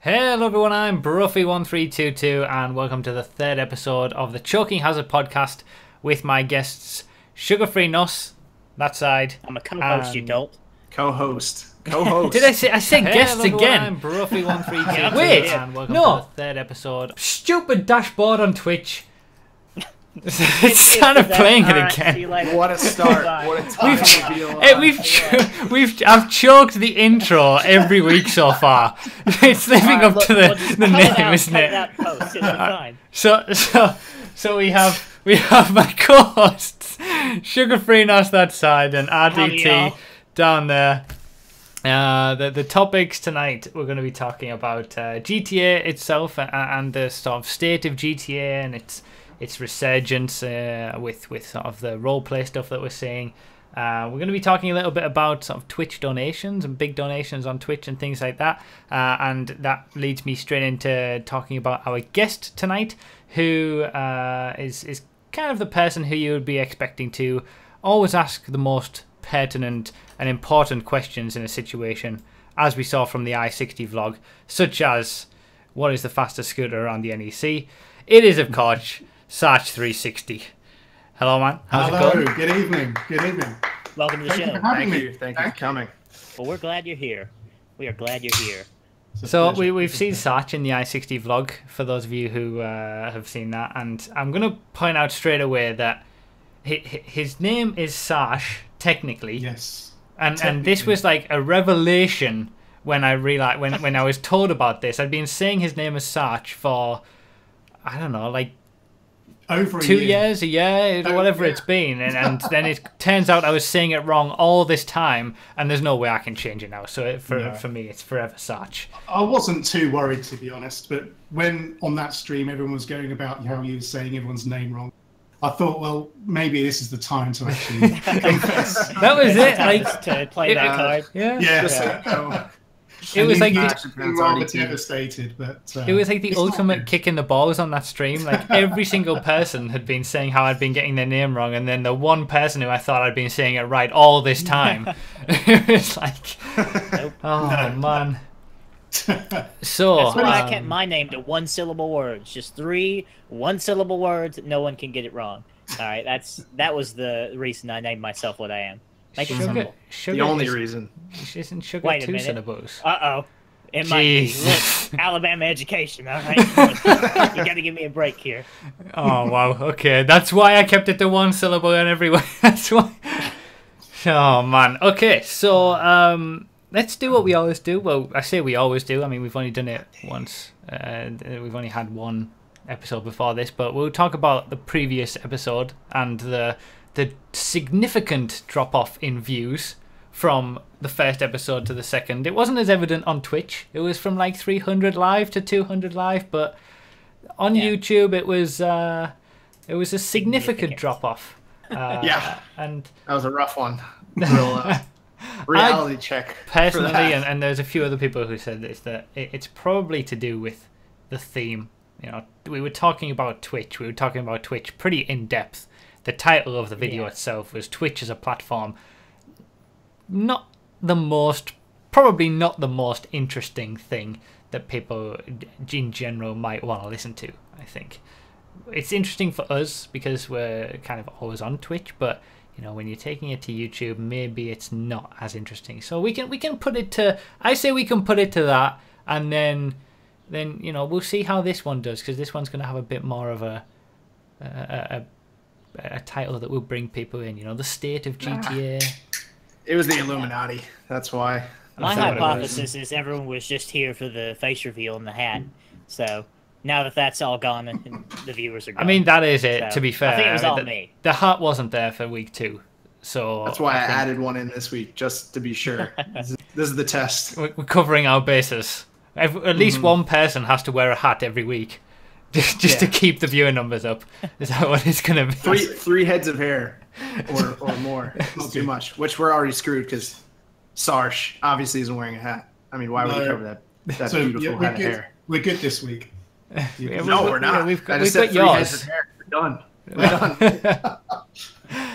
Hello everyone, I'm Bruffy1322 and welcome to the third episode of the Choking Hazard podcast with my guests Sugar-Free Nuss, that side. I'm a co-host, you dolt. Co-host. Did I say guests again? Yeah, I'm Bruffy1322 Wait, and welcome no. to the third episode. Stupid dashboard on Twitch. It's kind of playing it again. What a start! What a time to be alive. I've choked the intro every week so far. It's living up to the name, isn't it? So we have my co-hosts, Sugar-Free Nuss that side and RDT down there. The topics tonight, we're going to be talking about GTA itself and the sort of state of GTA and its resurgence with sort of the roleplay stuff that we're seeing. We're going to be talking a little bit about sort of Twitch donations and big donations on Twitch and things like that. And that leads me straight into talking about our guest tonight, who is kind of the person who you would be expecting to always ask the most pertinent and important questions in a situation, as we saw from the I-60 vlog, such as, what is the fastest scooter around the NEC? It is, of course, Sarch360. Hello, man. How's it going? Good evening. Good evening. Welcome to the show. Thank you for coming. Well, we're glad you're here. We are glad you're here. So we've seen Sarch in the I-60 vlog, for those of you who have seen that, and I'm going to point out straight away that his name is Sarch, technically. Yes. And this was like a revelation when I realized, when I was told about this. I'd been saying his name as Sarch for, I don't know, like over 2 years, a year, whatever it's been, and then it turns out I was saying it wrong all this time, and there's no way I can change it now. So for me, it's forever Sarch. I wasn't too worried, to be honest, but when on that stream everyone was going about how you were saying everyone's name wrong, I thought, well, maybe this is the time to actually confess. That was it. Like to play that card. Yeah. It was like rather devastated, but it was like the ultimate kick in the balls on that stream. Like every single person had been saying how I'd been getting their name wrong, and then the one person who I thought I'd been saying it right all this time, it was like, oh man. So that's why I kept my name to one-syllable words, just 3 one-syllable words. No one can get it wrong. All right, that was the reason I named myself what I am. Make it simple. The only reason. Isn't sugar Wait a 2 minute. syllables? It might be. Look, Alabama education, all right? You got to give me a break here. Oh, wow. Okay, that's why I kept it to 1 syllable and everywhere. That's why. Oh, man. Okay, so let's do what we always do. Well, I say we always do. I mean, we've only done it once. We've only had one episode before this, but we'll talk about the previous episode and the significant drop-off in views from the first episode to the second. It wasn't as evident on Twitch. It was from like 300 live to 200 live, but on YouTube it was a significant drop-off. And that was a rough one. Real, reality check. Personally, and there's a few other people who said this, that it's probably to do with the theme. You know, we were talking about Twitch. We were talking about Twitch pretty in depth. The title of the video itself was Twitch as a platform. Probably not the most interesting thing that people in general might want to listen to, I think. It's interesting for us because we're kind of always on Twitch, but you know, when you're taking it to YouTube, maybe it's not as interesting. So we can put it to, I say we can put it to that, and then you know, we'll see how this one does, because this one's going to have a bit more of a title that will bring people in, you know, the state of GTA. It was the Illuminati. That's why. My hypothesis is everyone was just here for the face reveal and the hat. So now that that's all gone and the viewers are gone. I mean, that is it, so, to be fair. I think it was all me. The hat wasn't there for week 2. So that's why I added one in this week, just to be sure. This is the test. We're covering our bases. At least one person has to wear a hat every week. Just to keep the viewer numbers up. Is that what it's going to be? Three heads of hair or more. Not too much. Which we're already screwed because Sarch obviously isn't wearing a hat. I mean, why would he cover that beautiful head of hair? We're good this week. No, we're not. We've got yours. Heads of hair. We're done. We're done.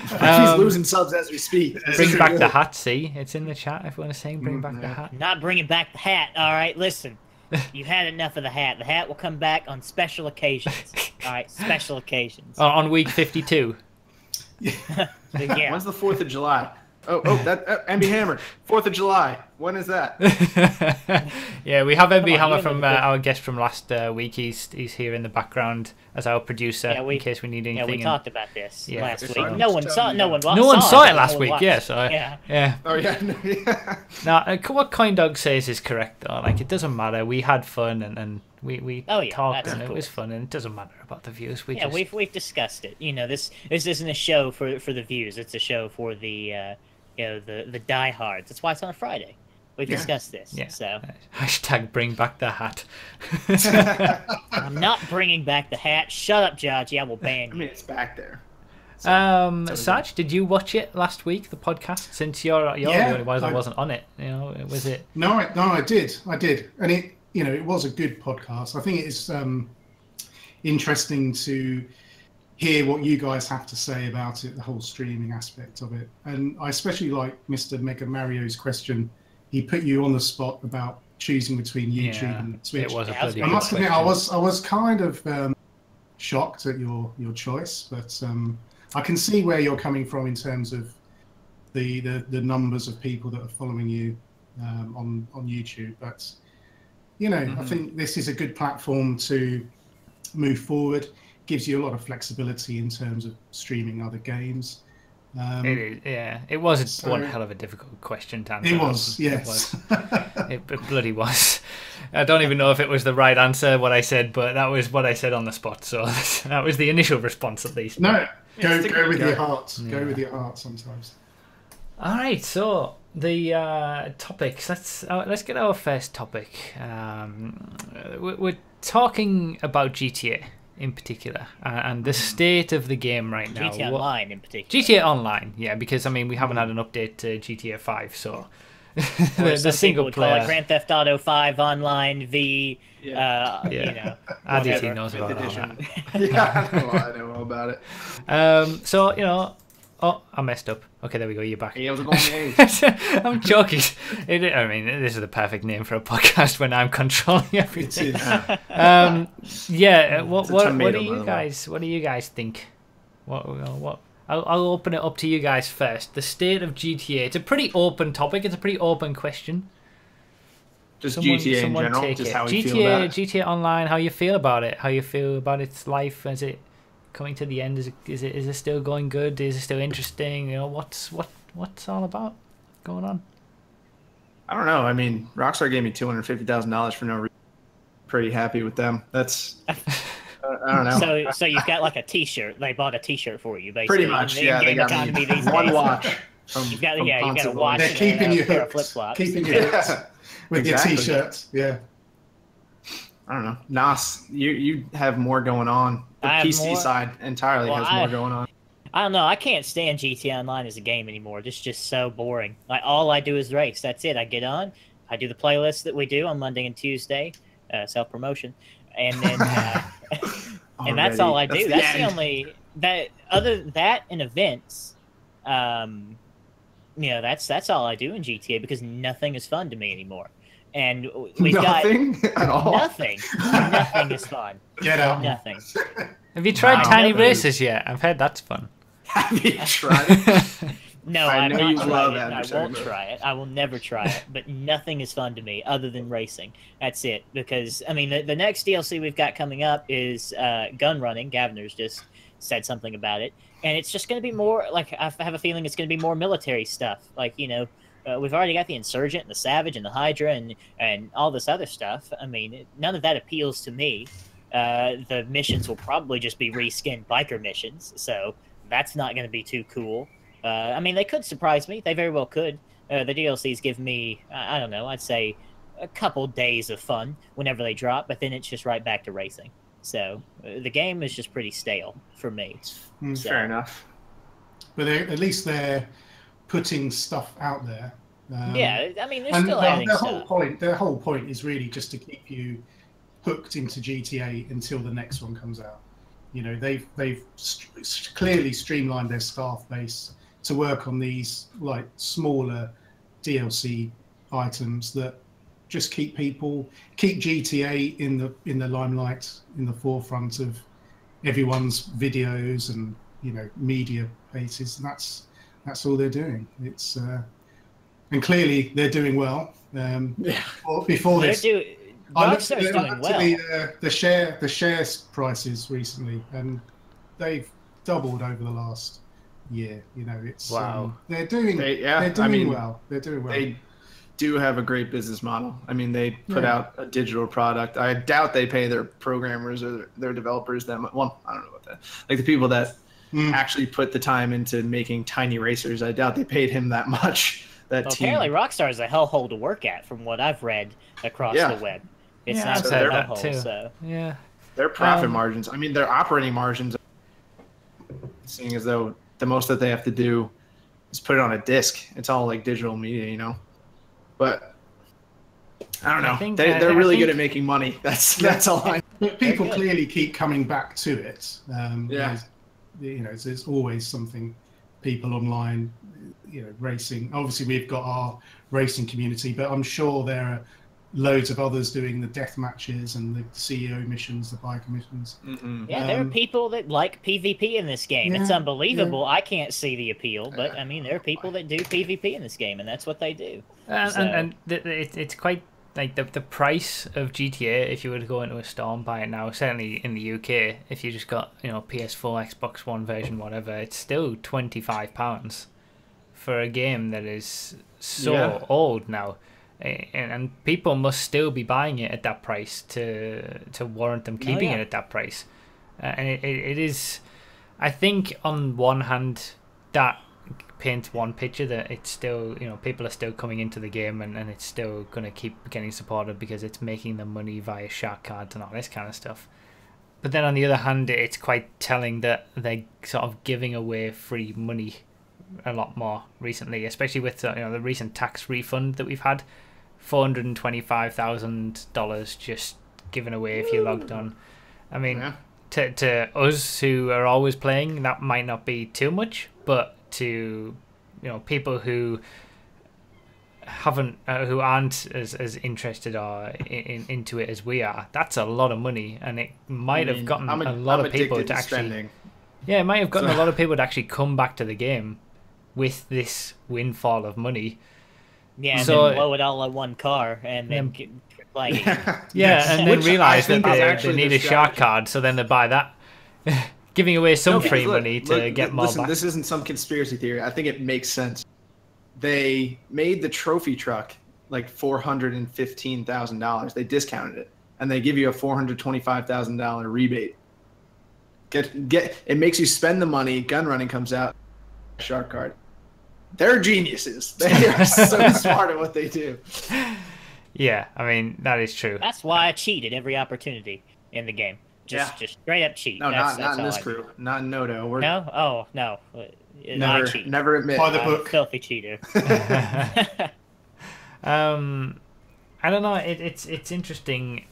He's losing subs as we speak. Bring back the hat, see? It's in the chat. Everyone is saying bring back the hat. Not bringing back the hat. All right, listen. You've had enough of the hat. The hat will come back on special occasions. All right, special occasions. On week 52. Yeah. When's the 4th of July? Oh, that MB Hammer. 4th of July. When is that? Yeah, we have MB Hammer from our guest from last week. He's here in the background as our producer in case we need anything. Yeah, we talked about this last week. Sorry. No one saw it last week. Yeah, so yeah. Oh yeah. Now, what Coin Dog says is correct though. Like, it doesn't matter. We had fun and we talked and it was fun, and it doesn't matter about the views. We've discussed it. You know, this isn't a show for the views. It's a show for the the diehards. That's why it's on a Friday. We've discussed this. Yeah. So hashtag bring back the hat. I'm not bringing back the hat. Shut up, Georgie. I will ban you. I mean, it's back there. So, Sarch, did you watch it last week, the podcast? Since you're the only one that wasn't on it, was it? No, I did, and it was a good podcast. I think it is interesting to hear what you guys have to say about it, the whole streaming aspect of it, and I especially like Mr. Mega Mario's question. He put you on the spot about choosing between YouTube and Switch. It was a bloody good I must admit, I question. was kind of shocked at your choice, but I can see where you're coming from in terms of the numbers of people that are following you on YouTube. But I think this is a good platform to move forward. Gives you a lot of flexibility in terms of streaming other games. It is, yeah. It was one hell of a difficult question to answer. It was, yes. It bloody was. I don't even know if it was the right answer, what I said, but that was what I said on the spot. So that was the initial response, at least. No, go with your heart. Yeah. Go with your heart sometimes. All right, so the topics. Let's get our first topic. We're talking about GTA. In particular, and the state of the game right now. GTA Online in particular. GTA Online, yeah, because we haven't had an update to GTA 5, so the single player. Call it Grand Theft Auto 5 Online v. RDT knows about all that. Yeah, I know all about it. So I messed up. Okay, there we go. You're back. Yeah, I'm joking. This is the perfect name for a podcast when I'm controlling everything. What do you guys think? What? I'll open it up to you guys first. The state of GTA. It's a pretty open topic. It's a pretty open question. Just GTA in general. Just how you feel about it. GTA Online. How you feel about it? How you feel about its life? Is it coming to the end? Is it still going good? Is it still interesting? What's all about going on? I don't know. I mean, Rockstar gave me $250,000 for no reason. Pretty happy with them. That's I don't know. So you've got like a T-shirt. They bought a T-shirt for you, basically. Pretty much, yeah. They got me one watch. You've got a watch. They're keeping you hooked. Flip-flops. Keeping you hooked with your T-shirts. Yeah. I don't know. Nas, you have more going on. The PC side entirely has more going on. I don't know. I can't stand GTA Online as a game anymore. It's just so boring. Like, all I do is race. That's it. I get on. I do the playlist that we do on Monday and Tuesday, self-promotion, and then and that's all I do. That's the only other than that and events. That's all I do in GTA because nothing is fun to me anymore. And we've nothing at all. Nothing is fun. Get out. Nothing. Have you tried Tiny Races yet? I've heard that's fun. Have you tried it? No, I know you love that. I won't try it. I will never try it. But nothing is fun to me other than racing. That's it. Because the next DLC we've got coming up is gun running. Gaviner's just said something about it, and it's just going to be more like I have a feeling it's going to be more military stuff. Like we've already got the Insurgent and the Savage and the Hydra and all this other stuff. I mean, none of that appeals to me. The missions will probably just be reskinned biker missions, so that's not going to be too cool. They could surprise me. They very well could. The DLCs give me, I don't know, I'd say a couple days of fun whenever they drop, but then it's just right back to racing. So the game is just pretty stale for me. Fair enough. But at least they're putting stuff out there. They're still adding stuff. Their whole point is really just to keep you hooked into GTA until the next one comes out. They've clearly streamlined their staff base to work on these like smaller DLC items that just keep GTA in the limelight, in the forefront of everyone's videos and media places. And that's all they're doing. It's and clearly they're doing well. Before this, Rockstar's doing well. The share prices recently, and they've doubled over the last year. It's wow. They're doing well. They're doing well. They do have a great business model. I mean, they put out a digital product. I doubt they pay their programmers or their developers that much. Well, I don't know about that. Like the people that actually put the time into making tiny racers, I doubt they paid him that much. Apparently, Rockstar is a hellhole to work at, from what I've read across the web. It's not a hellhole. So their profit margins. I mean, their operating margins. Seeing as though the most that they have to do is put it on a disc. It's all like digital media, But I don't know. They're really good at making money. That's all I. But people clearly keep coming back to it. There's always something. People online, racing. Obviously, we've got our racing community, but I'm sure there are loads of others doing the death matches and the CEO missions, the biker missions. Yeah, there are people that like PvP in this game. It's unbelievable. I can't see the appeal, but I mean, there are people that do PvP in this game, and that's what they do. And it's quite like the price of GTA. If you were to go into a store and buy it now, certainly in the UK, if you just got PS4, Xbox One version, whatever, it's still £25 for a game that is so old now. And people must still be buying it at that price to warrant them keeping it at that price. And it is, I think, on one hand, that paints one picture that it's still, people are still coming into the game and it's still going to keep getting supported because it's making them money via shark cards and all this kind of stuff. But then on the other hand, it's quite telling that they're sort of giving away free money a lot more recently, especially with the recent tax refund that we've had. $425,000 just given away if you logged on. I mean, to us who are always playing, that might not be too much, but to people who aren't as interested or into it as we are, that's a lot of money, and it might have gotten a lot of people to actually it might have gotten a lot of people to actually come back to the game with this windfall of money. Yeah, and then blow it all in one car, and then like and then realise that they need a shark card, so then they buy that, giving away some free money to get more back. This isn't some conspiracy theory. I think it makes sense. They made the trophy truck like $415,000. They discounted it, and they give you a $425,000 rebate. It makes you spend the money. Gun running comes out, shark card. They're geniuses. They are so smart at what they do. Yeah, I mean, that is true. That's why I cheat at every opportunity in the game. Just straight up cheat. No, not in this crew. Not in Nodo. No? Oh, no. Never admit. By the book. Filthy cheater. I don't know. It's interesting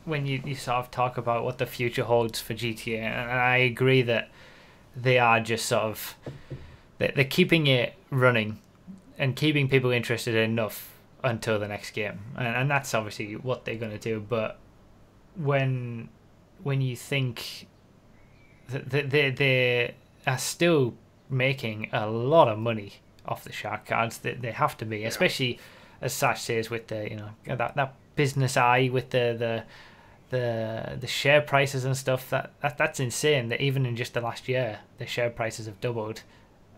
when you sort of talk about what the future holds for GTA, and I agree that they are just sort of... They're keeping it running and keeping people interested enough until the next game, and that's obviously what they're going to do. But when you think that they are still making a lot of money off the shark cards, they have to be, especially as Sarch says, with the that business eye with the share prices and stuff. That's insane. That even in just the last year, the share prices have doubled.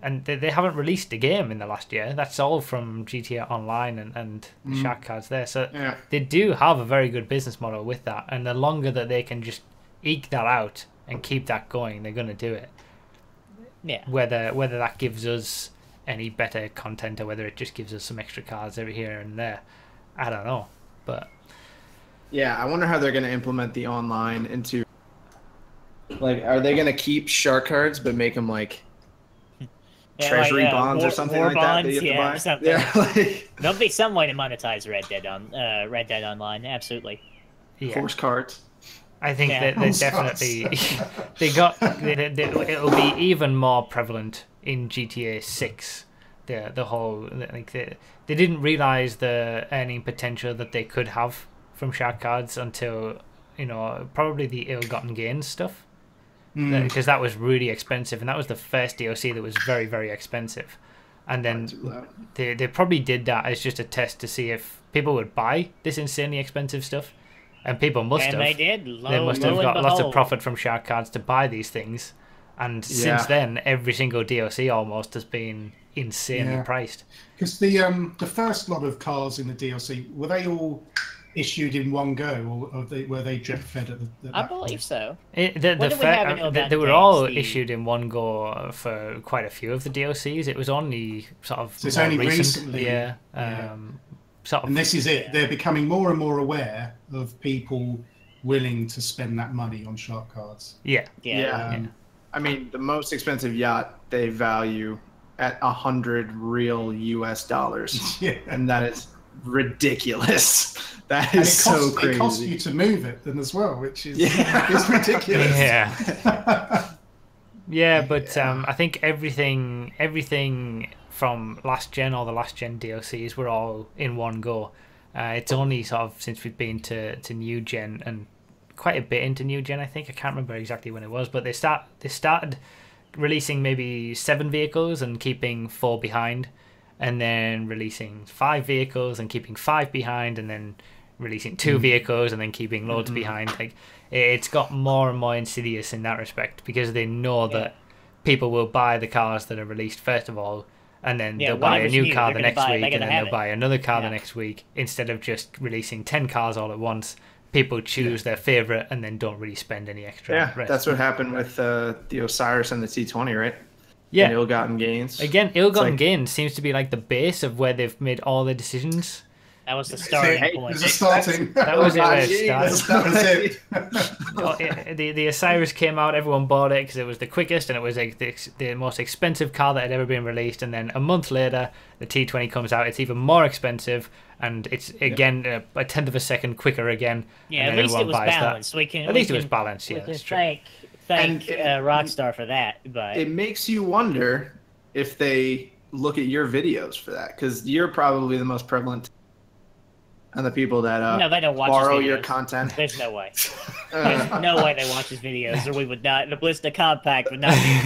And they haven't released a game in the last year. That's all from GTA Online and the shark cards there. So they do have a very good business model with that. And the longer that they can just eke that out and keep that going, they're going to do it. Yeah. Whether that gives us any better content or whether it just gives us some extra cards every here and there, I don't know. But yeah, I wonder how they're going to implement the online into... Like, are they going to keep shark cards but make them like... treasury bonds or something war like bonds, that you have to buy? Something. There'll be some way to monetize Red Dead Online. Absolutely. Yeah. Force cards. I think that they definitely it'll be even more prevalent in GTA 6 the whole, like, they didn't realize the earning potential that they could have from shark cards until, you know, probably the ill-gotten gains stuff, because that was really expensive, and that was the first DLC that was very, very expensive. And then they probably did that as just a test to see if people would buy this insanely expensive stuff, and people must have. And they did. They must have got lots of profit from shark cards to buy these things, and since then, every single DLC almost has been insanely priced. Because the first lot of cars in the DLC, were they all issued in one go, or were they drip fed at the I believe so. They were all issued in one go for quite a few of the DLCs. It was only sort of so it's only recently, sort of, and this is it. They're becoming more and more aware of people willing to spend that money on shark cards. Yeah. I mean, the most expensive yacht they value at $100 real US dollars, and that is ridiculous. That is so crazy. It costs you to move it then as well, which is it's ridiculous. But I think everything from last gen, all the last gen DLCs were all in one go. It's only sort of since we've been to new gen, and quite a bit into new gen, I think. I can't remember exactly when it was, but they started releasing maybe 7 vehicles and keeping 4 behind, and then releasing 5 vehicles and keeping 5 behind, and then releasing 2 vehicles and then keeping loads behind. Like, it's got more and more insidious in that respect, because they know that people will buy the cars that are released first of all, and then they'll buy a new car the next week, and then they'll buy another car the next week, instead of just releasing 10 cars all at once. People choose their favorite and then don't really spend any extra. Yeah, that's what happened with the Osiris and the T20, right? Yeah. And ill-gotten gains. Again, ill-gotten gains seems to be like the base of where they've made all their decisions. That was the starting point. It was starting. That was it. That was it. The Osiris came out, everyone bought it because it was the quickest, and it was like the most expensive car that had ever been released. And then a month later, the T20 comes out. It's even more expensive, and it's again a tenth of a second quicker again. Yeah, at least it was balanced. At least it was balanced. Yeah, that's true. Thank Rockstar for that. But it makes you wonder if they look at your videos for that, because you're probably the most prevalent. And the people that no, they don't watch borrow your content. There's no way. There's no way they watch his videos, or we would not. The Blister Compact would not be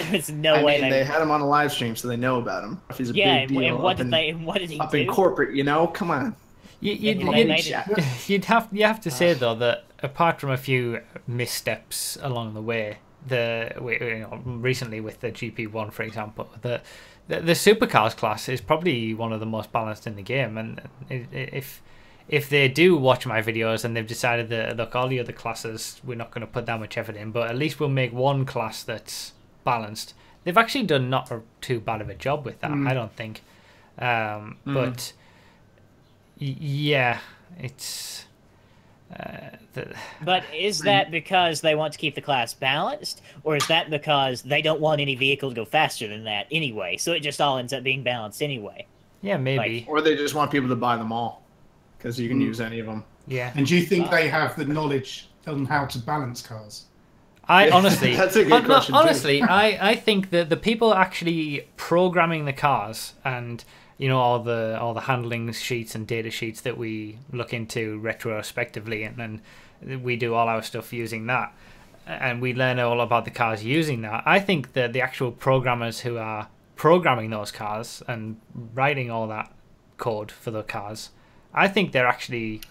There's no way they had him on a live stream, so they know about him. If he's a big deal, and what did he do? Up in corporate, you know? Come on. You'd have to say though that apart from a few missteps along the way, recently with the GP1, for example, the supercars class is probably one of the most balanced in the game, and if they do watch my videos and they've decided that, look, all the other classes we're not going to put that much effort in, but at least we'll make one class that's balanced, they've actually done not too bad of a job with that, I don't think. But yeah, it's but is that because they want to keep the class balanced, or is that because they don't want any vehicle to go faster than that anyway, so it just all ends up being balanced anyway? Yeah, maybe. Or they just want people to buy them all because you can use any of them. Yeah. And do you think they have the knowledge on how to balance cars? I honestly, that's a good question. Honestly, I think that the people actually programming the cars, and all the handling sheets and data sheets that we look into retrospectively, and we do all our stuff using that, and we learn all about the cars using that. I think that the actual programmers who are programming those cars and writing all that code for the cars, I think they're actually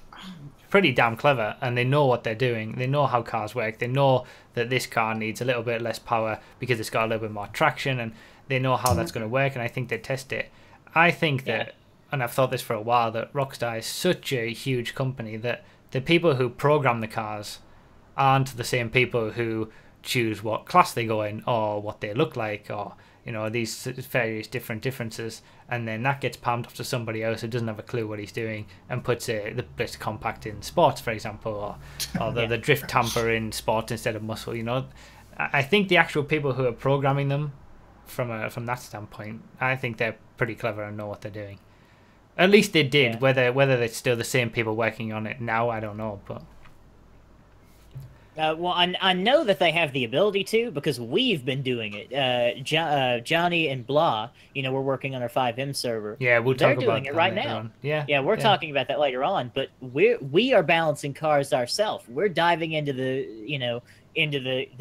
pretty damn clever, and they know what they're doing. They know how cars work. They know that this car needs a little bit less power because it's got a little bit more traction, and they know how that's going to work, and I think they test it. I think that, and I've thought this for a while, that Rockstar is such a huge company that the people who program the cars aren't the same people who choose what class they go in or what they look like, or these various differences, and then that gets palmed off to somebody else who doesn't have a clue what he's doing and puts the Blister Compact in sports, for example, or the drift tamper in sport instead of muscle. I think the actual people who are programming them from that standpoint, I think they're pretty clever and know what they're doing. At least they did. Whether it's still the same people working on it now, I don't know. But Well, I know that they have the ability to because we've been doing it. Johnny and Blah, we're working on our FiveM server. Yeah, we'll They're talk doing about it right that later now. on. Yeah, Yeah, we're talking about that later on. But we are balancing cars ourselves. We're diving into the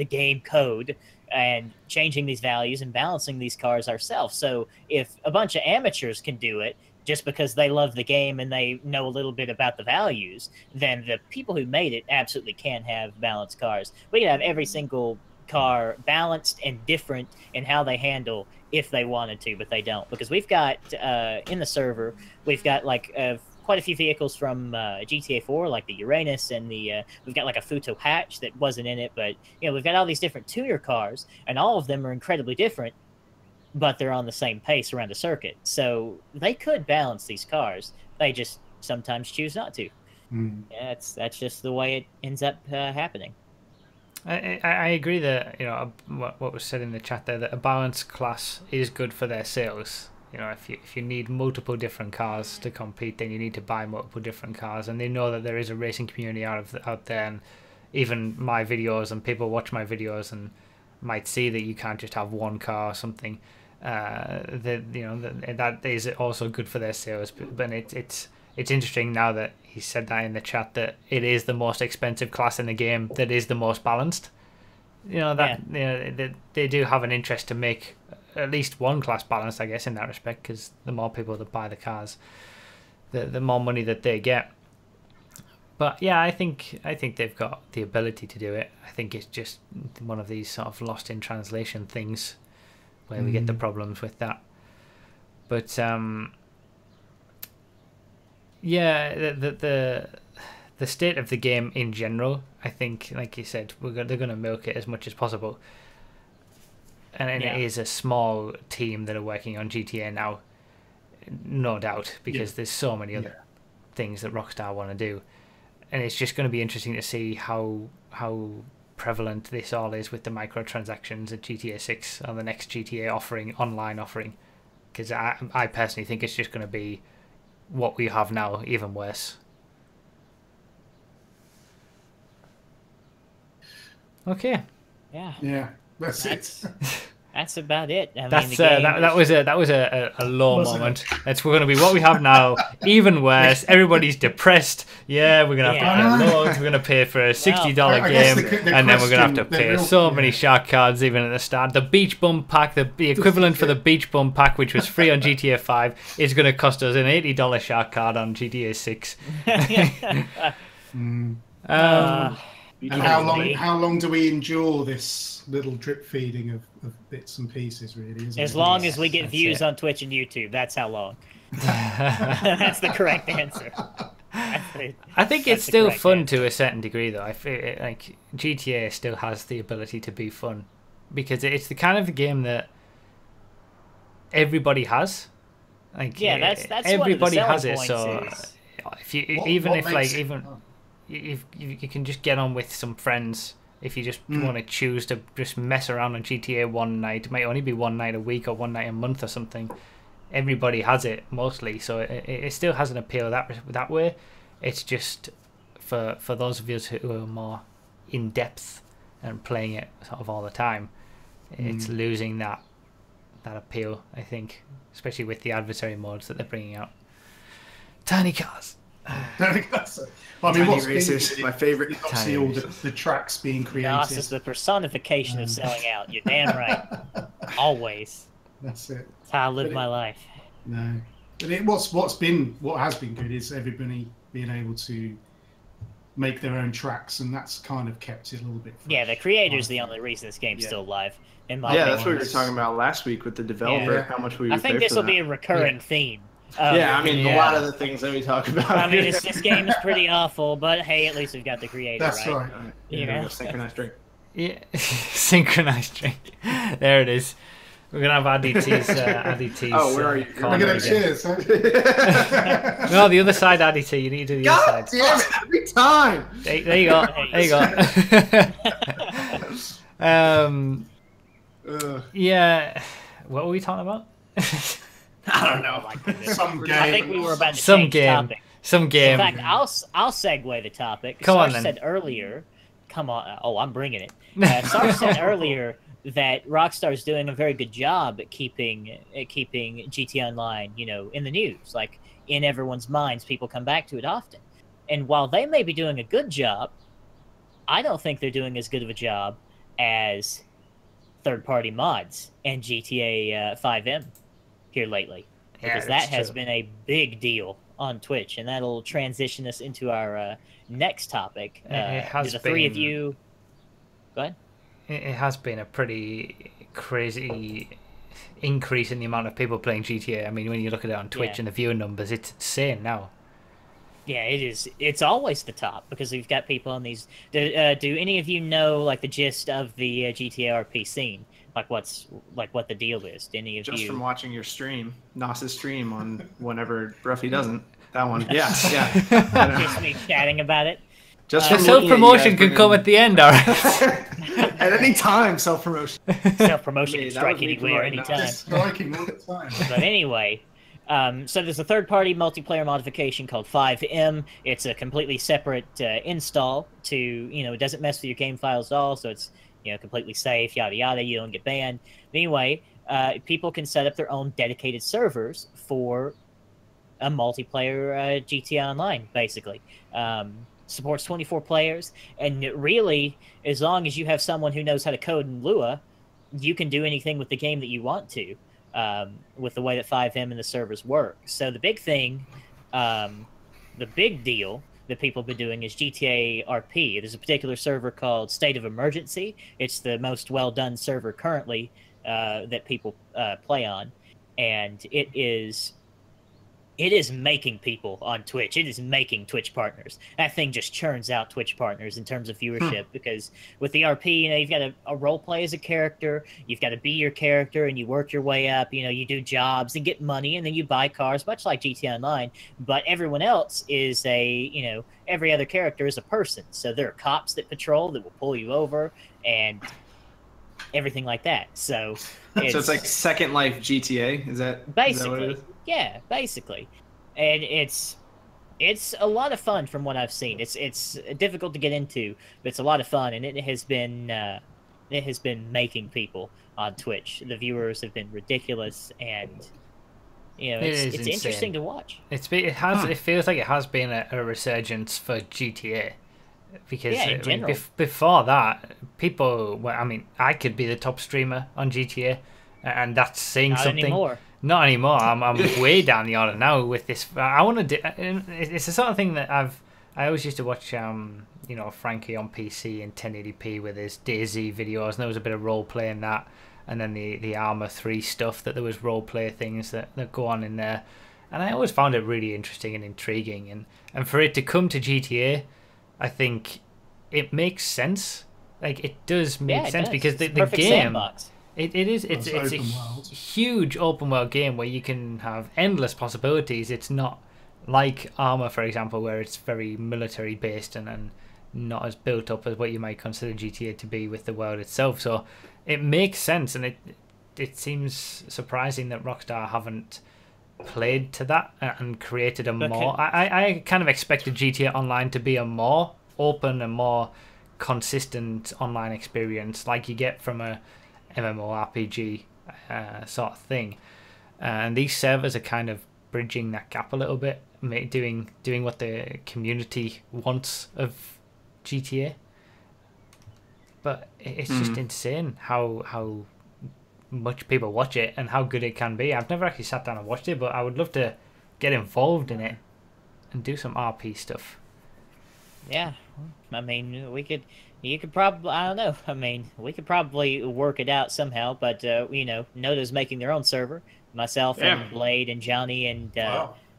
game code and changing these values and balancing these cars ourselves. So if a bunch of amateurs can do it, just because they love the game and they know a little bit about the values, then the people who made it absolutely can have balanced cars. We can have every single car balanced and different in how they handle if they wanted to, but they don't. Because we've got, in the server, we've got like quite a few vehicles from GTA 4, like the Uranus and we've got like a Futo Hatch that wasn't in it, but we've got all these different tuner cars, and all of them are incredibly different, but they're on the same pace around the circuit. So they could balance these cars. They just sometimes choose not to. Yeah, that's just the way it ends up happening. I agree that what was said in the chat there, that a balanced class is good for their sales. If you need multiple different cars to compete, then you need to buy multiple different cars, and they know that there is a racing community out there, and even my videos, and people watch my videos and might see that you can't just have one car or something. That is also good for their sales. But it's interesting now that he said that in the chat, that it is the most expensive class in the game that is the most balanced. They do have an interest to make at least one class balanced, I guess, in that respect, because the more people that buy the cars, the more money that they get. But yeah, I think they've got the ability to do it. I think it's just one of these sort of lost in translation things where we get the problems with that. But yeah, the state of the game in general, I think, like you said, they're going to milk it as much as possible. And it is a small team that are working on GTA now, no doubt, because there's so many other things that Rockstar want to do. And it's just going to be interesting to see how prevalent this all is with the microtransactions at GTA 6 or the next GTA online offering. Because I personally think it's just going to be what we have now, even worse. Okay. Yeah. That's it. That's about it. I mean, that was a low moment. We're going to be what we have now, even worse. Everybody's depressed. Yeah, we're going to have to pay loads. We're going to pay for a $60 game, and then we're going to have to pay so many shark cards even at the start. The Beach Bum pack, the equivalent for the Beach Bum pack, which was free on GTA 5, is going to cost us an $80 shark card on GTA 6. And how long do we endure this little drip feeding of bits and pieces, really? As long as we get views on Twitch and YouTube, that's how long. That's the correct answer. I think it's still fun to a certain degree, though. I feel like GTA still has the ability to be fun, because it's the kind of game that everybody has. Like, that's everybody one of has the it. So if you can just get on with some friends. If you just want to choose to just mess around on GTA one night, it might only be one night a week or one night a month or something. Everybody has it mostly, so it still has an appeal that way. It's just for those of us who are more in depth and playing it sort of all the time, it's losing that appeal, I think, especially with the adversary modes that they're bringing out. Tiny cars. Well, I mean, what's racers, my favorite. Obviously, all the tracks being created. This is the personification of selling out. You're damn right. Always. That's it. That's how I live my life. No, but what has been good is everybody being able to make their own tracks, and that's kind of kept it a little bit fresh. Yeah, the creator's the only reason this game's still alive. In my opinion. That's what we were talking about last week with the developer. How much we. I think this will be a recurring theme. I mean, a lot of the things that we talk about. I mean, this game is pretty awful, but hey, at least we've got the creator. That's right. Synchronized drink. Yeah, synchronized drink. There it is. We're gonna have ADT's. Oh, where are you? We're gonna cheers. No, the other side, ADT. You need to do the other side. Damn it! Every time. There you go. There you go. Yeah. What were we talking about? I don't know. Some game. I think we were about to change topic. Some game. In fact, I'll segue the topic. Come on, Sarch then. said earlier, come on. Oh, I'm bringing it. Sarch said earlier that Rockstar's doing a very good job at keeping GTA Online, you know, in the news, like in everyone's minds. People come back to it often. And while they may be doing a good job, I don't think they're doing as good of a job as third-party mods and GTA 5M here lately. Because that has been a big deal on Twitch, and that'll transition us into our next topic. It has the been, three of you... Go ahead. It has been a pretty crazy increase in the amount of people playing GTA. I mean, when you look at it on Twitch and the viewer numbers, it's insane now. Yeah, it is. It's always the top because we've got people on these. Do any of you know like the gist of the GTA RP scene? Like what the deal is? Do any of just you? From watching your stream, Nos's stream on whenever Ruffy doesn't. That one, yeah. Just me chatting about it. Just the self-promotion can come at the end, all right? At any time, self-promotion. Self-promotion can strike anywhere, anytime. Striking all the time. But anyway, so there's a third-party multiplayer modification called FiveM. It's a completely separate install to, you know, it doesn't mess with your game files at all, so it's, you know, completely safe, yada yada, you don't get banned. But anyway, people can set up their own dedicated servers for a multiplayer GTA Online, basically. Supports 24 players, and really, as long as you have someone who knows how to code in Lua, you can do anything with the game that you want to, with the way that FiveM and the servers work. So the big thing, the big deal that people have been doing is GTA RP. There's a particular server called State of Emergency. It's the most well-done server currently that people play on, and it is making people on Twitch. It is making Twitch partners. That thing just churns out Twitch partners in terms of viewership, because with the RP, you know, you've got a role play as a character, you've got to be your character, and you work your way up, you know, you do jobs and get money, and then you buy cars, much like GTA Online, but everyone else is every other character is a person. So there are cops that patrol that will pull you over, and everything like that. So it's like Second Life GTA, is that basically? Is that what it is? Yeah, basically, and it's a lot of fun from what I've seen. It's difficult to get into, but it's a lot of fun, and it has been making people on Twitch. The viewers have been ridiculous, and you know it's interesting to watch. It feels like it has been a resurgence for GTA. Because before that, people... Well, I mean, I could be the top streamer on GTA, and that's saying Not something. Anymore. Not anymore. I'm way down the order now with this. I want to do... It's the sort of thing that I always used to watch, you know, Frankie on PC in 1080p with his DayZ videos, and there was a bit of role play in that, and then the Arma 3 stuff, that there was role play things that go on in there, and I always found it really interesting and intriguing, and for it to come to GTA, I think it makes sense. Like, it does make sense because the game, sandbox. It's a huge open world game where you can have endless possibilities. It's not like Arma, for example, where it's very military based and not as built up as what you might consider GTA to be with the world itself. So it makes sense, and it seems surprising that Rockstar haven't played to that and created a more... I kind of expected GTA Online to be a more open and more consistent online experience like you get from a MMORPG sort of thing, and these servers are kind of bridging that gap a little bit, doing what the community wants of GTA. But it's just insane how much people watch it and how good it can be. I've never actually sat down and watched it, but I would love to get involved in it and do some RP stuff. Yeah, I mean, you could probably, I don't know, I mean, we could probably work it out somehow, but, you know, Noda's making their own server. Myself and Blade and Johnny and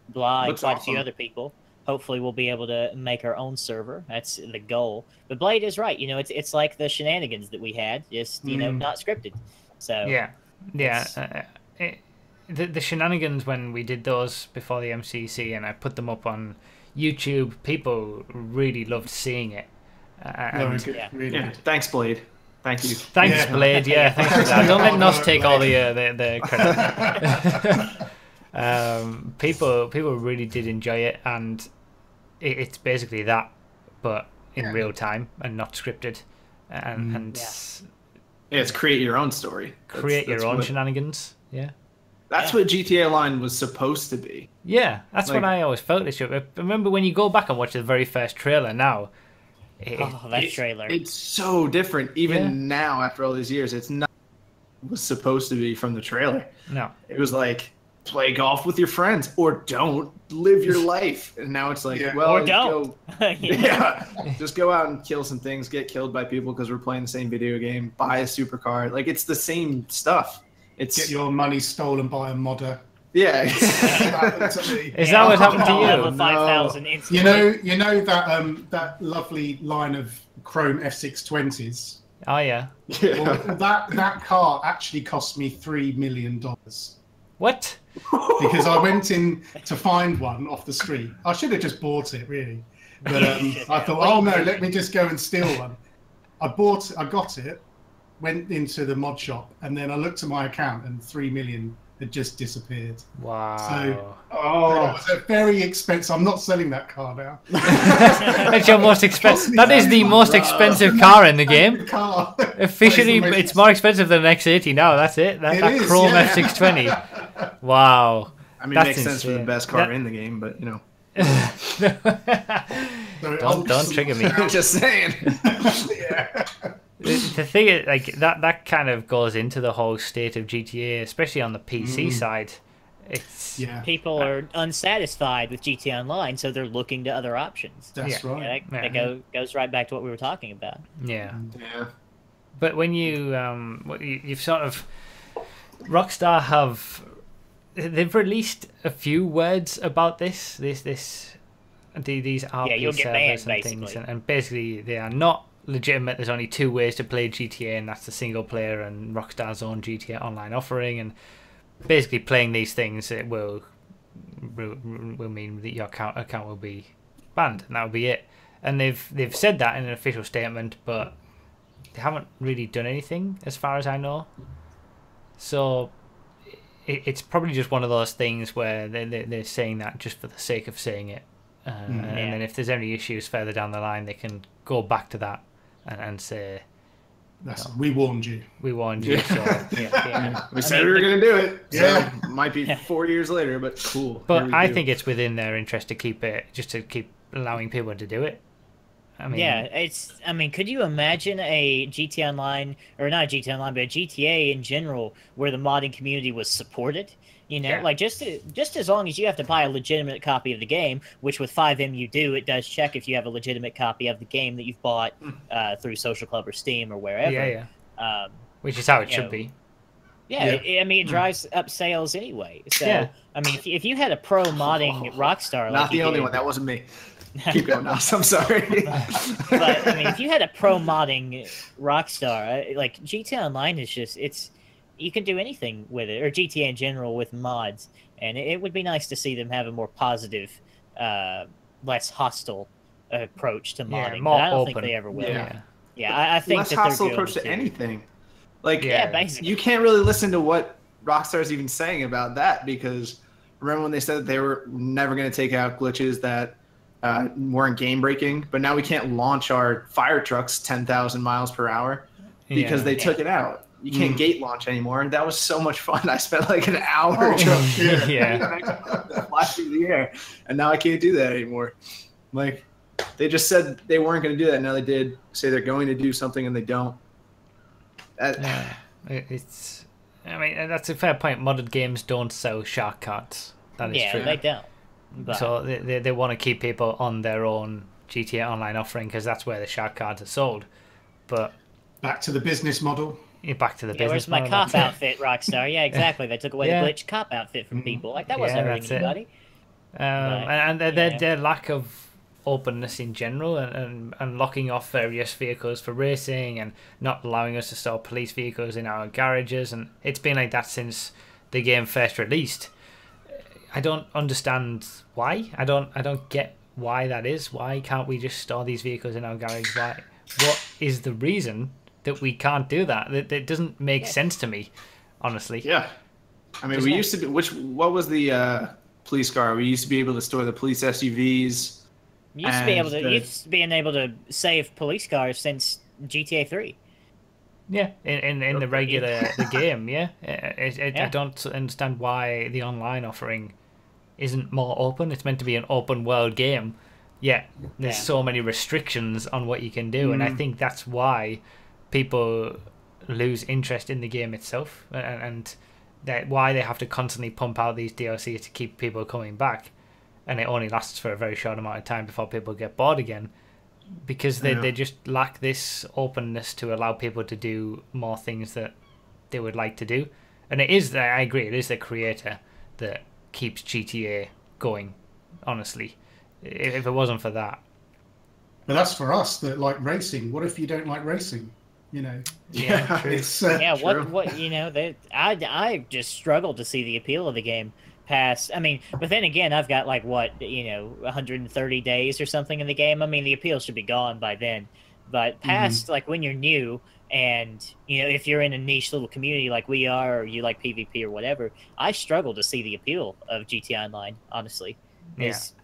Blah and quite a few other people. Hopefully we'll be able to make our own server. That's the goal. But Blade is right, you know, it's like the shenanigans that we had, just, you know, not scripted. So the shenanigans when we did those before the MCC and I put them up on YouTube, people really loved seeing it. Really good. Thanks, Blade. Thank you. Thanks, Blade. Yeah, thanks for that. Don't let Nos take all the credit. People really did enjoy it, and it's basically that, but in real time and not scripted, and it's create your own story. Create your own shenanigans. Yeah. That's what GTA Online was supposed to be. Yeah, that's what I always felt this show. I remember when you go back and watch the very first trailer now. That trailer. It's so different. Even now, after all these years, it's not what it was supposed to be from the trailer. No. It was like, play golf with your friends, or don't live your life. And now it's like, well, or don't. Just go out and kill some things, get killed by people because we're playing the same video game, buy a supercar. Like, it's the same stuff. Get your money stolen by a modder. Yeah. Is that what happened to you? Level 5,000 You know that lovely line of chrome F620s? Oh, yeah. Well, that car actually cost me $3 million. What? Because I went in to find one off the street. I should have just bought it, really. But I thought, oh no, let me just go and steal one. I got it, went into the mod shop, and then I looked at my account and 3 million had just disappeared. Wow. So, it was a very expensive. I'm not selling that car now. That's your most expensive. That is the most expensive car in the game. Officially, it's more expensive than an X80 now. That's it. That Chrome F620. Wow. I mean, it makes sense for the best car in the game, but you know. Don't trigger me. Just saying. The thing is, like that kind of goes into the whole state of GTA, especially on the PC side. It's people are unsatisfied with GTA Online, so they're looking to other options. That's right. That goes right back to what we were talking about. Yeah. But when you've sort of Rockstar they've released a few words about these RP you'll get servers banned, and things, and basically they are not legitimate. There's only two ways to play GTA, and that's the single player and Rockstar's own GTA Online offering. And basically, playing these things it will mean that your account will be banned, and that will be it. And they've said that in an official statement, but they haven't really done anything as far as I know. So it's probably just one of those things where they're saying that just for the sake of saying it. And then if there's any issues further down the line, they can go back to that and say, we warned you. We warned you. So, we said we were going to do it. Yeah. So, might be 4 years later, but cool. But I think it's within their interest to keep allowing people to do it. I mean, could you imagine a GTA Online, or not a GTA Online, but a GTA in general, where the modding community was supported? You know, like just as long as you have to buy a legitimate copy of the game, which with FiveM you do, it does check if you have a legitimate copy of the game that you've bought through Social Club or Steam or wherever. Which is how it should be. I mean, it drives up sales anyway. So, I mean, if you had a pro modding Rockstar, not the only one. That wasn't me. Keep going, Nas. I'm sorry. But I mean, if you had a pro modding Rockstar, like GTA Online is just you can do anything with it, or GTA in general with mods, and it would be nice to see them have a more positive, less hostile approach to modding. More but I don't open. think they ever will. I think less that hostile they're approach to anything. Like, basically. You can't really listen to what Rockstar's even saying about that, because remember when they said that they were never going to take out glitches that weren't game breaking, but now we can't launch our fire trucks 10,000 miles per hour because they took it out. You can't gate launch anymore, and that was so much fun. I spent like an hour flashing the air, and now I can't do that anymore. Like, they just said they weren't going to do that. Now they did say they're going to do something, and they don't. I mean, that's a fair point. Modded games don't sell shark cards. That is true. Yeah, they don't. But... So they want to keep people on their own GTA Online offering because that's where the shark cards are sold. But back to the business model. Back to the business where's my model. cop outfit, Rockstar? Yeah, exactly. They took away the glitch cop outfit from people. Like, that wasn't hurting anybody. And their lack of openness in general, and locking off various vehicles for racing, and not allowing us to store police vehicles in our garages, and it's been like that since the game first released. I don't understand why. I don't get why that is. Why can't we just store these vehicles in our garage? What is the reason that we can't do that? It doesn't make sense to me, honestly. Yeah. I mean, we used to be, what was the police car? We used to be able to store the police SUVs You used to be able to. You've been able to save police cars since GTA 3. Yeah, in the regular the game, yeah. I don't understand why the online offering isn't more open. It's meant to be an open world game, yet there's so many restrictions on what you can do, and I think that's why people lose interest in the game itself, and that why they have to constantly pump out these DLCs to keep people coming back, and it only lasts for a very short amount of time before people get bored again. Because they just lack this openness to allow people to do more things that they would like to do. And it is, I agree, it is the creator that keeps GTA going, honestly. If it wasn't for that. But that's for us that like racing. What if you don't like racing? You know? Yeah, true. It's, what you know, I just struggle to see the appeal of the game. I mean, but then again, I've got like 130 days or something in the game. I mean, the appeal should be gone by then. But past like when you're new, and if you're in a niche little community like we are, or you like PvP or whatever, I struggle to see the appeal of GTA Online. Honestly,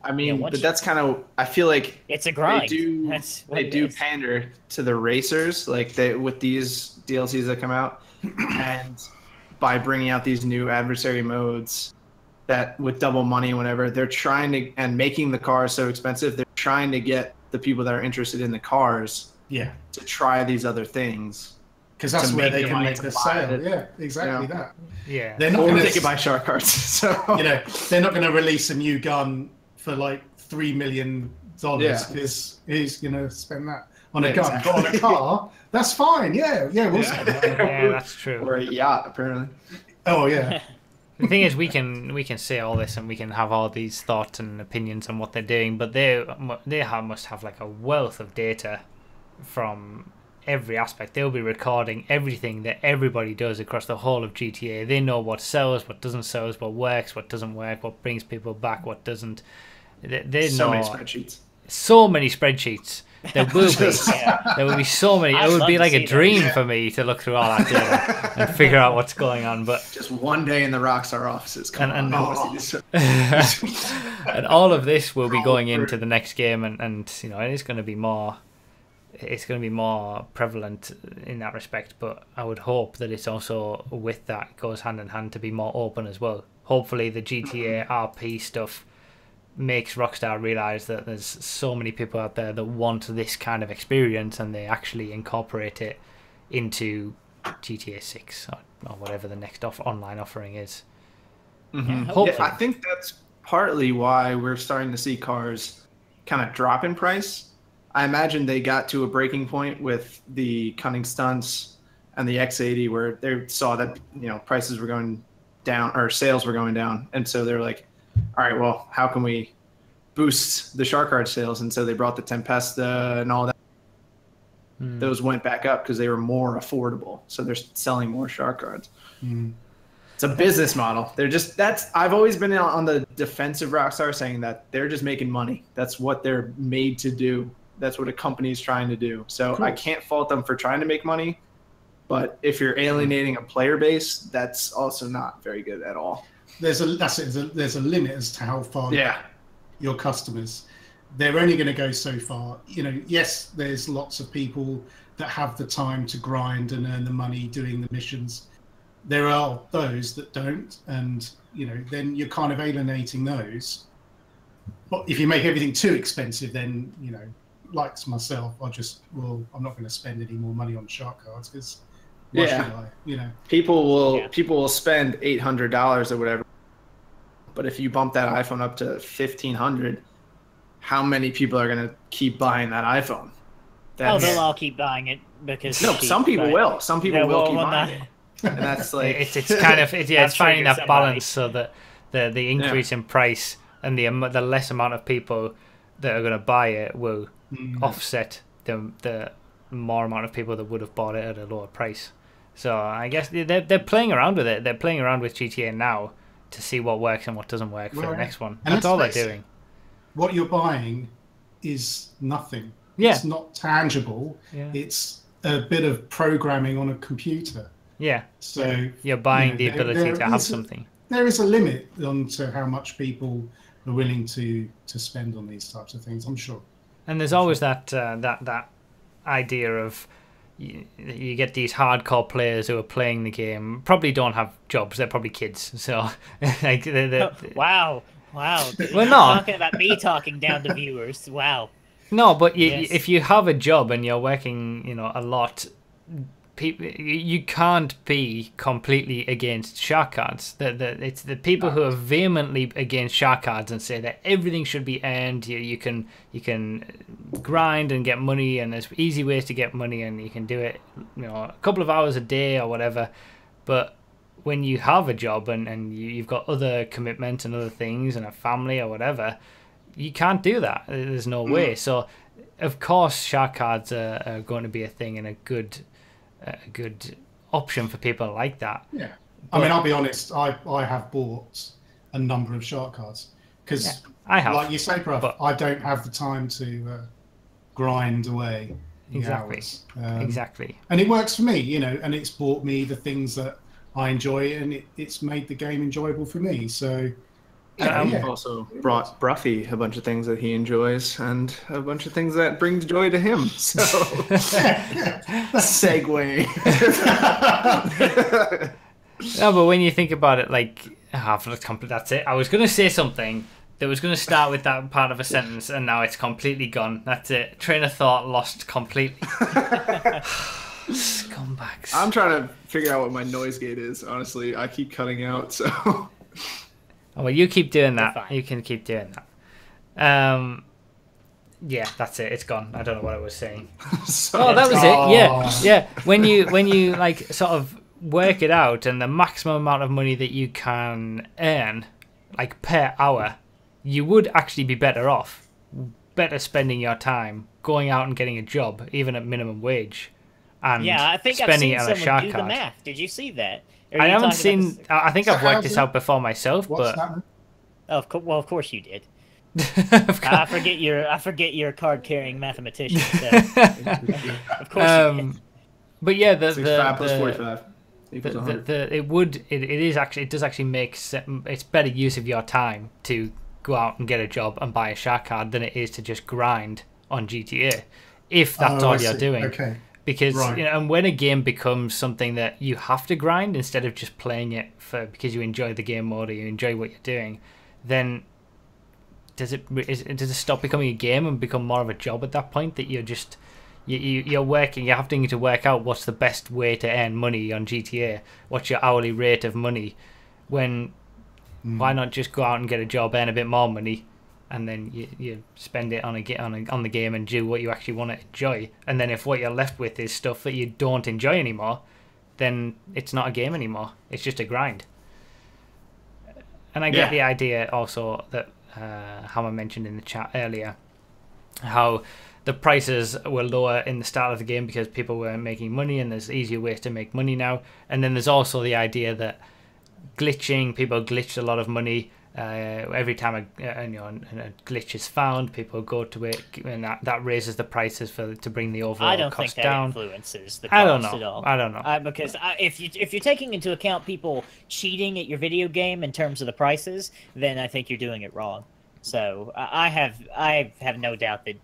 I mean, but that's kind of, I feel like it's a grind. They do pander to the racers, like with these DLCs that come out, and by bringing out these new adversary modes. That with double money, whenever they're trying to, and making the cars so expensive, they're trying to get the people that are interested in the cars, to try these other things, because that's where they can make the sale. Yeah, exactly that. Yeah, they're not going to buy shark cards. So they're not going to release a new gun for like $3 million because who's going to spend that on a gun? But on a car, that's fine. We'll spend that. Yeah, that's true. Or a yacht, apparently. Oh yeah. The thing is, we can say all this and we can have all these thoughts and opinions on what they're doing, but they must have like a wealth of data from every aspect. They'll be recording everything that everybody does across the whole of GTA. They know what sells, what doesn't sell, what works, what doesn't work, what brings people back, what doesn't. They know many spreadsheets. So many spreadsheets. There will be. There will be so many. It would be like a dream for me to look through all that data and figure out what's going on. But just one day in the Rockstar offices. And all of this will be going into the next game, and it is going to be more. It's going to be more prevalent in that respect. But I would hope that it's also with that goes hand in hand to be more open as well. Hopefully, the GTA RP stuff makes Rockstar realize that there's so many people out there that want this kind of experience, and they actually incorporate it into GTA 6 or whatever the next online offering is. Hopefully. I think that's partly why we're starting to see cars kind of drop in price. I imagine they got to a breaking point with the Cunning Stunts and the X80 where they saw that prices were going down, or sales were going down, and so they're like, all right, well, how can we boost the shark card sales? And so they brought the Tempesta and all that. Those went back up because they were more affordable. So they're selling more shark cards. It's a business model. I've always been on the defense of Rockstar, saying that they're just making money. That's what they're made to do. That's what a company is trying to do. So I can't fault them for trying to make money. But if you're alienating a player base, that's also not very good at all. There's a limit as to how far your customers. They're only going to go so far. Yes, there's lots of people that have the time to grind and earn the money doing the missions. There are those that don't, and then you're kind of alienating those. But if you make everything too expensive, then like myself, I'm not going to spend any more money on shark cards because why should I? People will spend $800 or whatever. But if you bump that iPhone up to $1,500, how many people are going to keep buying that iPhone? They'll all keep buying it because some people will. Some people will keep buying it, and that's like it's kind of it's finding that balance so that the increase in price and the less amount of people that are going to buy it will offset the more amount of people that would have bought it at a lower price. So I guess they're playing around with it. They're playing around with GTA now to see what works and what doesn't work for the next one. And that's all they're doing. What you're buying is nothing. Yeah. It's not tangible. Yeah. It's a bit of programming on a computer. Yeah. So you're buying the ability to have something. There is a limit on to how much people are willing to spend on these types of things. I'm sure. And there's always that idea of you get these hardcore players who are playing the game, probably don't have jobs, they're probably kids, so like Wow. We're not talking about me talking down to viewers. Wow. No, but if you have a job and you're working, a lot, you can't be completely against shark cards. It's the people who are vehemently against shark cards and say that everything should be earned. You can grind and get money, and there's easy ways to get money, and you can do it, a couple of hours a day or whatever. But when you have a job and you've got other commitments and other things and a family or whatever, you can't do that. There's no way. So, of course, shark cards are going to be a thing and a good option for people like that. Yeah, I mean, I'll be honest. I have bought a number of shark cards because, I have, like you say, Bruv, I don't have the time to grind away hours. Exactly. And it works for me, and it's bought me the things that I enjoy, and it's made the game enjoyable for me. So. I've also brought Bruffy a bunch of things that he enjoys and a bunch of things that brings joy to him. So, segue. No, but when you think about it, like, that's it. I was going to say something that was going to start with that part of a sentence, and now it's completely gone. That's it. Train of thought lost completely. Scumbags. I'm trying to figure out what my noise gate is, honestly. I keep cutting out, so... Oh, well, you keep doing that. You can keep doing that. Yeah, that's it. It's gone. I don't know what I was saying. Oh, that was it. Yeah. When you like sort of work it out, and the maximum amount of money that you can earn, like per hour, you would actually be better off, better spending your time going out and getting a job, even at minimum wage, and I think spending I've it seen on a someone shark do card. the math. Did you see that? I haven't seen. I think I've worked this out before myself, What's but of course you did. I forget your card carrying mathematician. So. Of course you did. But yeah, 65 plus 45 equals 100. It does actually make it's better use of your time to go out and get a job and buy a shark card than it is to just grind on GTA, if that's all you're doing. Okay. Because and when a game becomes something that you have to grind instead of just playing it because you enjoy the game mode or you enjoy what you're doing, then does it stop becoming a game and become more of a job at that point, that you're just you're having to work out what's the best way to earn money on GTA, what's your hourly rate of money, when why not just go out and get a job, earn a bit more money, and then you spend it on the game and do what you actually want to enjoy. And then if what you're left with is stuff that you don't enjoy anymore, then it's not a game anymore. It's just a grind. And I get the idea also that how I mentioned in the chat earlier, how the prices were lower in the start of the game because people weren't making money, and there's easier ways to make money now. And then there's also the idea that people glitched a lot of money. Every time a glitch is found, people go to it, and that raises the prices to bring the overall cost down. I don't think that influences the cost at all. I don't know. Because if you're taking into account people cheating at your video game in terms of the prices, then I think you're doing it wrong. So I have no doubt that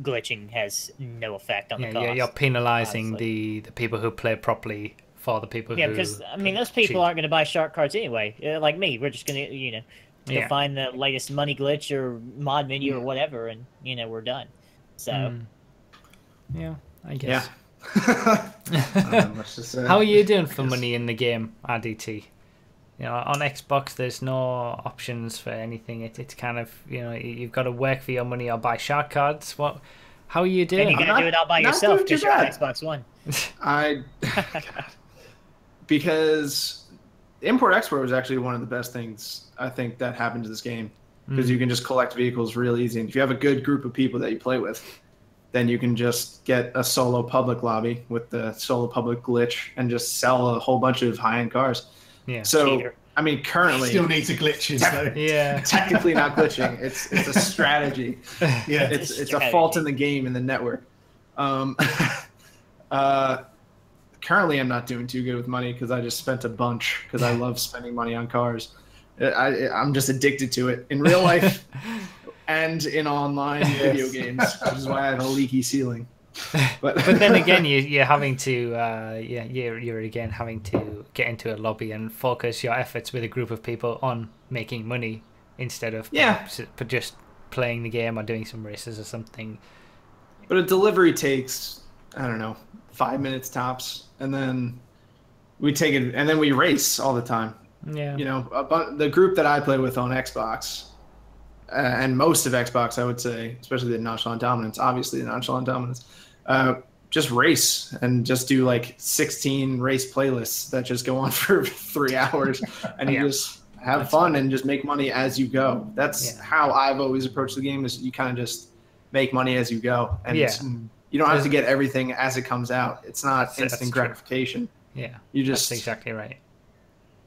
glitching has no effect on the cost. You're penalising the people who play properly for the people who... Yeah, because, I mean, those people aren't going to buy shark cards anyway. Like me, we're just going to, find the latest money glitch or mod menu or whatever, and, we're done. So... Yeah, I guess. Yeah. How are you doing for money in the game, RDT? On Xbox, there's no options for anything. It's kind of, you've got to work for your money or buy shark cards. How are you doing? And you got to do it all by yourself because you're on Xbox One. Because import-export was actually one of the best things I think that happened to this game, because you can just collect vehicles real easy. And if you have a good group of people that you play with, then you can just get a solo public lobby with the solo public glitch and just sell a whole bunch of high-end cars. Yeah. So, I mean, currently... Still needs a glitches, though. Yeah. Technically not glitching. It's a strategy. Yeah. It's a fault in the game, in the network. Currently, I'm not doing too good with money because I just spent a bunch because I love spending money on cars. I'm just addicted to it in real life and in online video games, which is why I have a leaky ceiling. But then again, you're having to you're again having to get into a lobby and focus your efforts with a group of people on making money instead of just playing the game or doing some races or something. But a delivery takes, I don't know, 5 minutes tops, and then we take it and then we race all the time. Yeah, you know, the group that I play with on Xbox, and most of Xbox, I would say, especially the Nonchalant Dominance, obviously the Nonchalant Dominance, just race and just do like 16 race playlists that just go on for 3 hours, and you just have fun and just make money as you go. That's how I've always approached the game, is you kind of just make money as you go, and you don't have to get everything as it comes out. It's not instant gratification. Yeah, you just that's exactly right.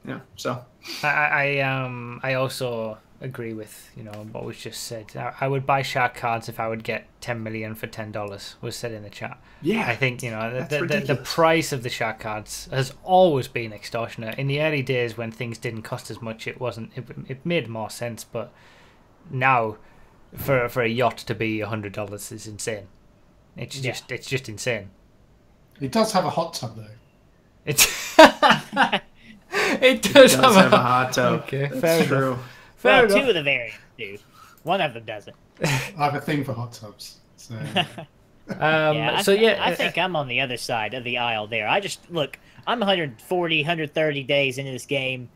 Yeah, so I also agree with what was just said. I would buy shark cards if I would get 10 million for $10. Was said in the chat. Yeah, I think the price of the shark cards has always been extortionate. In the early days when things didn't cost as much, it wasn't. It made more sense, but now for a yacht to be $100 is insane. It's just insane. It does have a hot tub though. It does have a hot tub. Okay, that's true. Fair enough. 2 of the variants do. One of them doesn't. I have a thing for hot tubs. So. I think I'm on the other side of the aisle there. Look, I'm 140, 130 days into this game.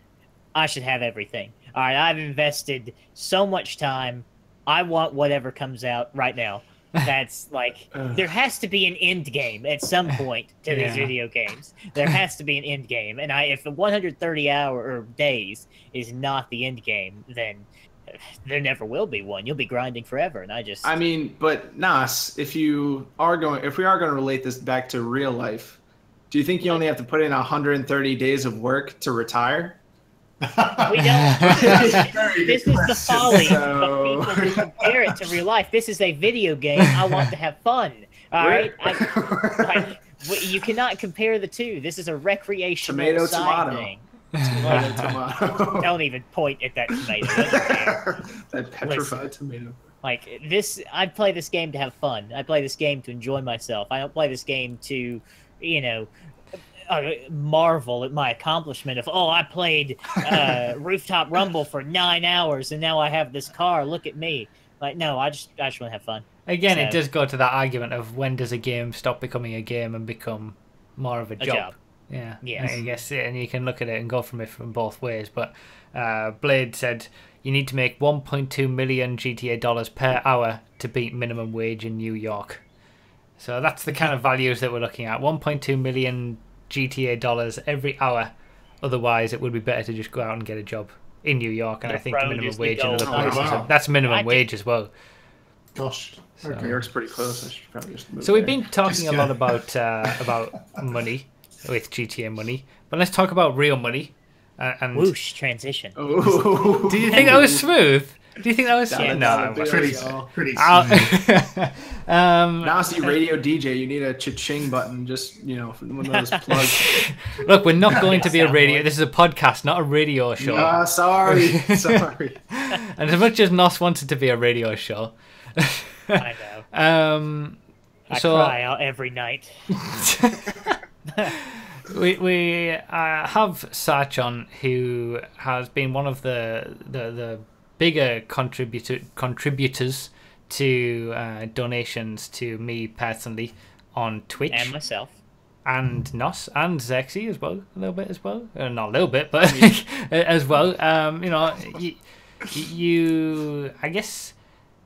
I should have everything. All right, I've invested so much time. I want whatever comes out right now. That's like, there has to be an end game at some point to these video games. There has to be an end game, and if the 130 or days is not the end game, then there never will be one. You'll be grinding forever, and I mean, but Nas, if we are going to relate this back to real life, do you think you only have to put in 130 days of work to retire? We don't. This is the folly of people who compare it to real life. This is a video game. I want to have fun. All right. You cannot compare the two. This is a recreational side thing. Tomato. Don't even point at that tomato. That petrified tomato. Like this, I play this game to have fun. I play this game to enjoy myself. I don't play this game to, marvel at my accomplishment of, I played Rooftop Rumble for 9 hours and now I have this car. Look at me. Like, no, I just want to have fun. Again, it does go to that argument of when does a game stop becoming a game and become more of a job? Yeah, yes. I guess, and you can look at it and go from both ways. But Blade said you need to make 1.2 million GTA dollars per hour to beat minimum wage in New York. So that's the kind of values that we're looking at. 1.2 million GTA dollars every hour. Otherwise, it would be better to just go out and get a job in New York. And I think the minimum wage in other places. That's minimum wage as well. Gosh, New York's pretty close. I should probably just move. So we've been talking a lot about money with GTA money, but let's talk about real money. And whoosh, transition. Ooh. Do you think that was smooth? Do you think that was smooth? No, pretty smooth. Now, see, radio DJ, you need a cha-ching button, just, one of those plugs. Look, we're not going to be a radio. This is a podcast, not a radio show. Sorry. And as much as Nos wants it to be a radio show. I know. I cry out every night. We have Sarch on, who has been one of the bigger contributors to donations to me personally on Twitch. And myself. And Nos and Zexy as well, a little bit as well. Not a little bit, but as well. You I guess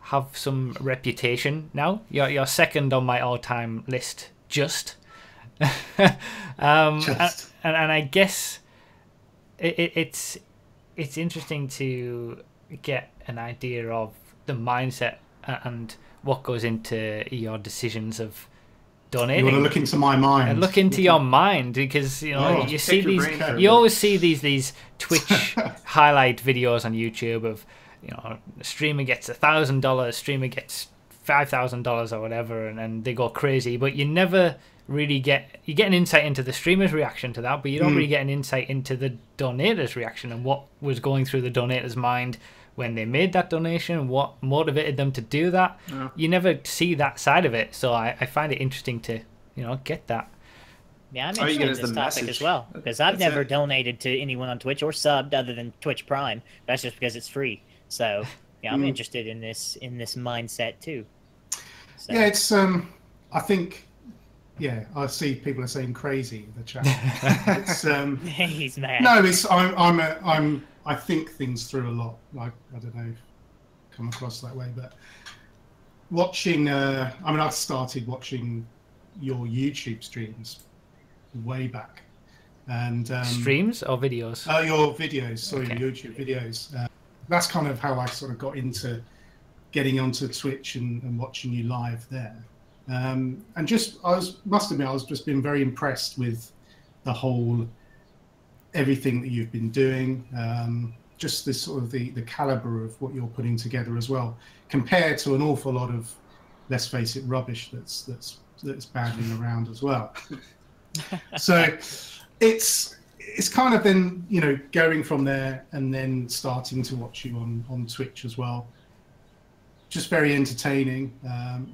have some reputation now. You're second on my all-time list, just. And I guess it's interesting to get an idea of the mindset and what goes into your decisions of donating. You want to look into my mind. And look into your mind, because you see these. You always see these Twitch highlight videos on YouTube of a streamer gets $1,000, streamer gets $5,000 or whatever, and they go crazy, but you never really get an insight into the streamer's reaction to that, but you don't really get an insight into the donator's reaction and what was going through the donator's mind when they made that donation, what motivated them to do that. You never see that side of it, so I find it interesting to get that. Yeah, I'm interested in this topic as well, because I've never donated to anyone on Twitch or subbed other than Twitch Prime. That's just because it's free. So yeah, I'm interested in this mindset too. So. Yeah, it's I think. Yeah, I see people are saying crazy in the chat. It's, he's mad. No, it's I think things through a lot. Like, I don't know, come across that way, but watching. I started watching your YouTube streams way back, and streams or videos. Oh, your videos. Sorry, okay. Your YouTube videos. That's kind of how I sort of got into getting onto Twitch and watching you live there. And must admit, I was just been very impressed with the whole, everything that you've been doing, just this sort of the caliber of what you're putting together as well, compared to an awful lot of, let's face it, rubbish that's battling around as well. So it's kind of then, going from there and then starting to watch you on Twitch as well. Just very entertaining.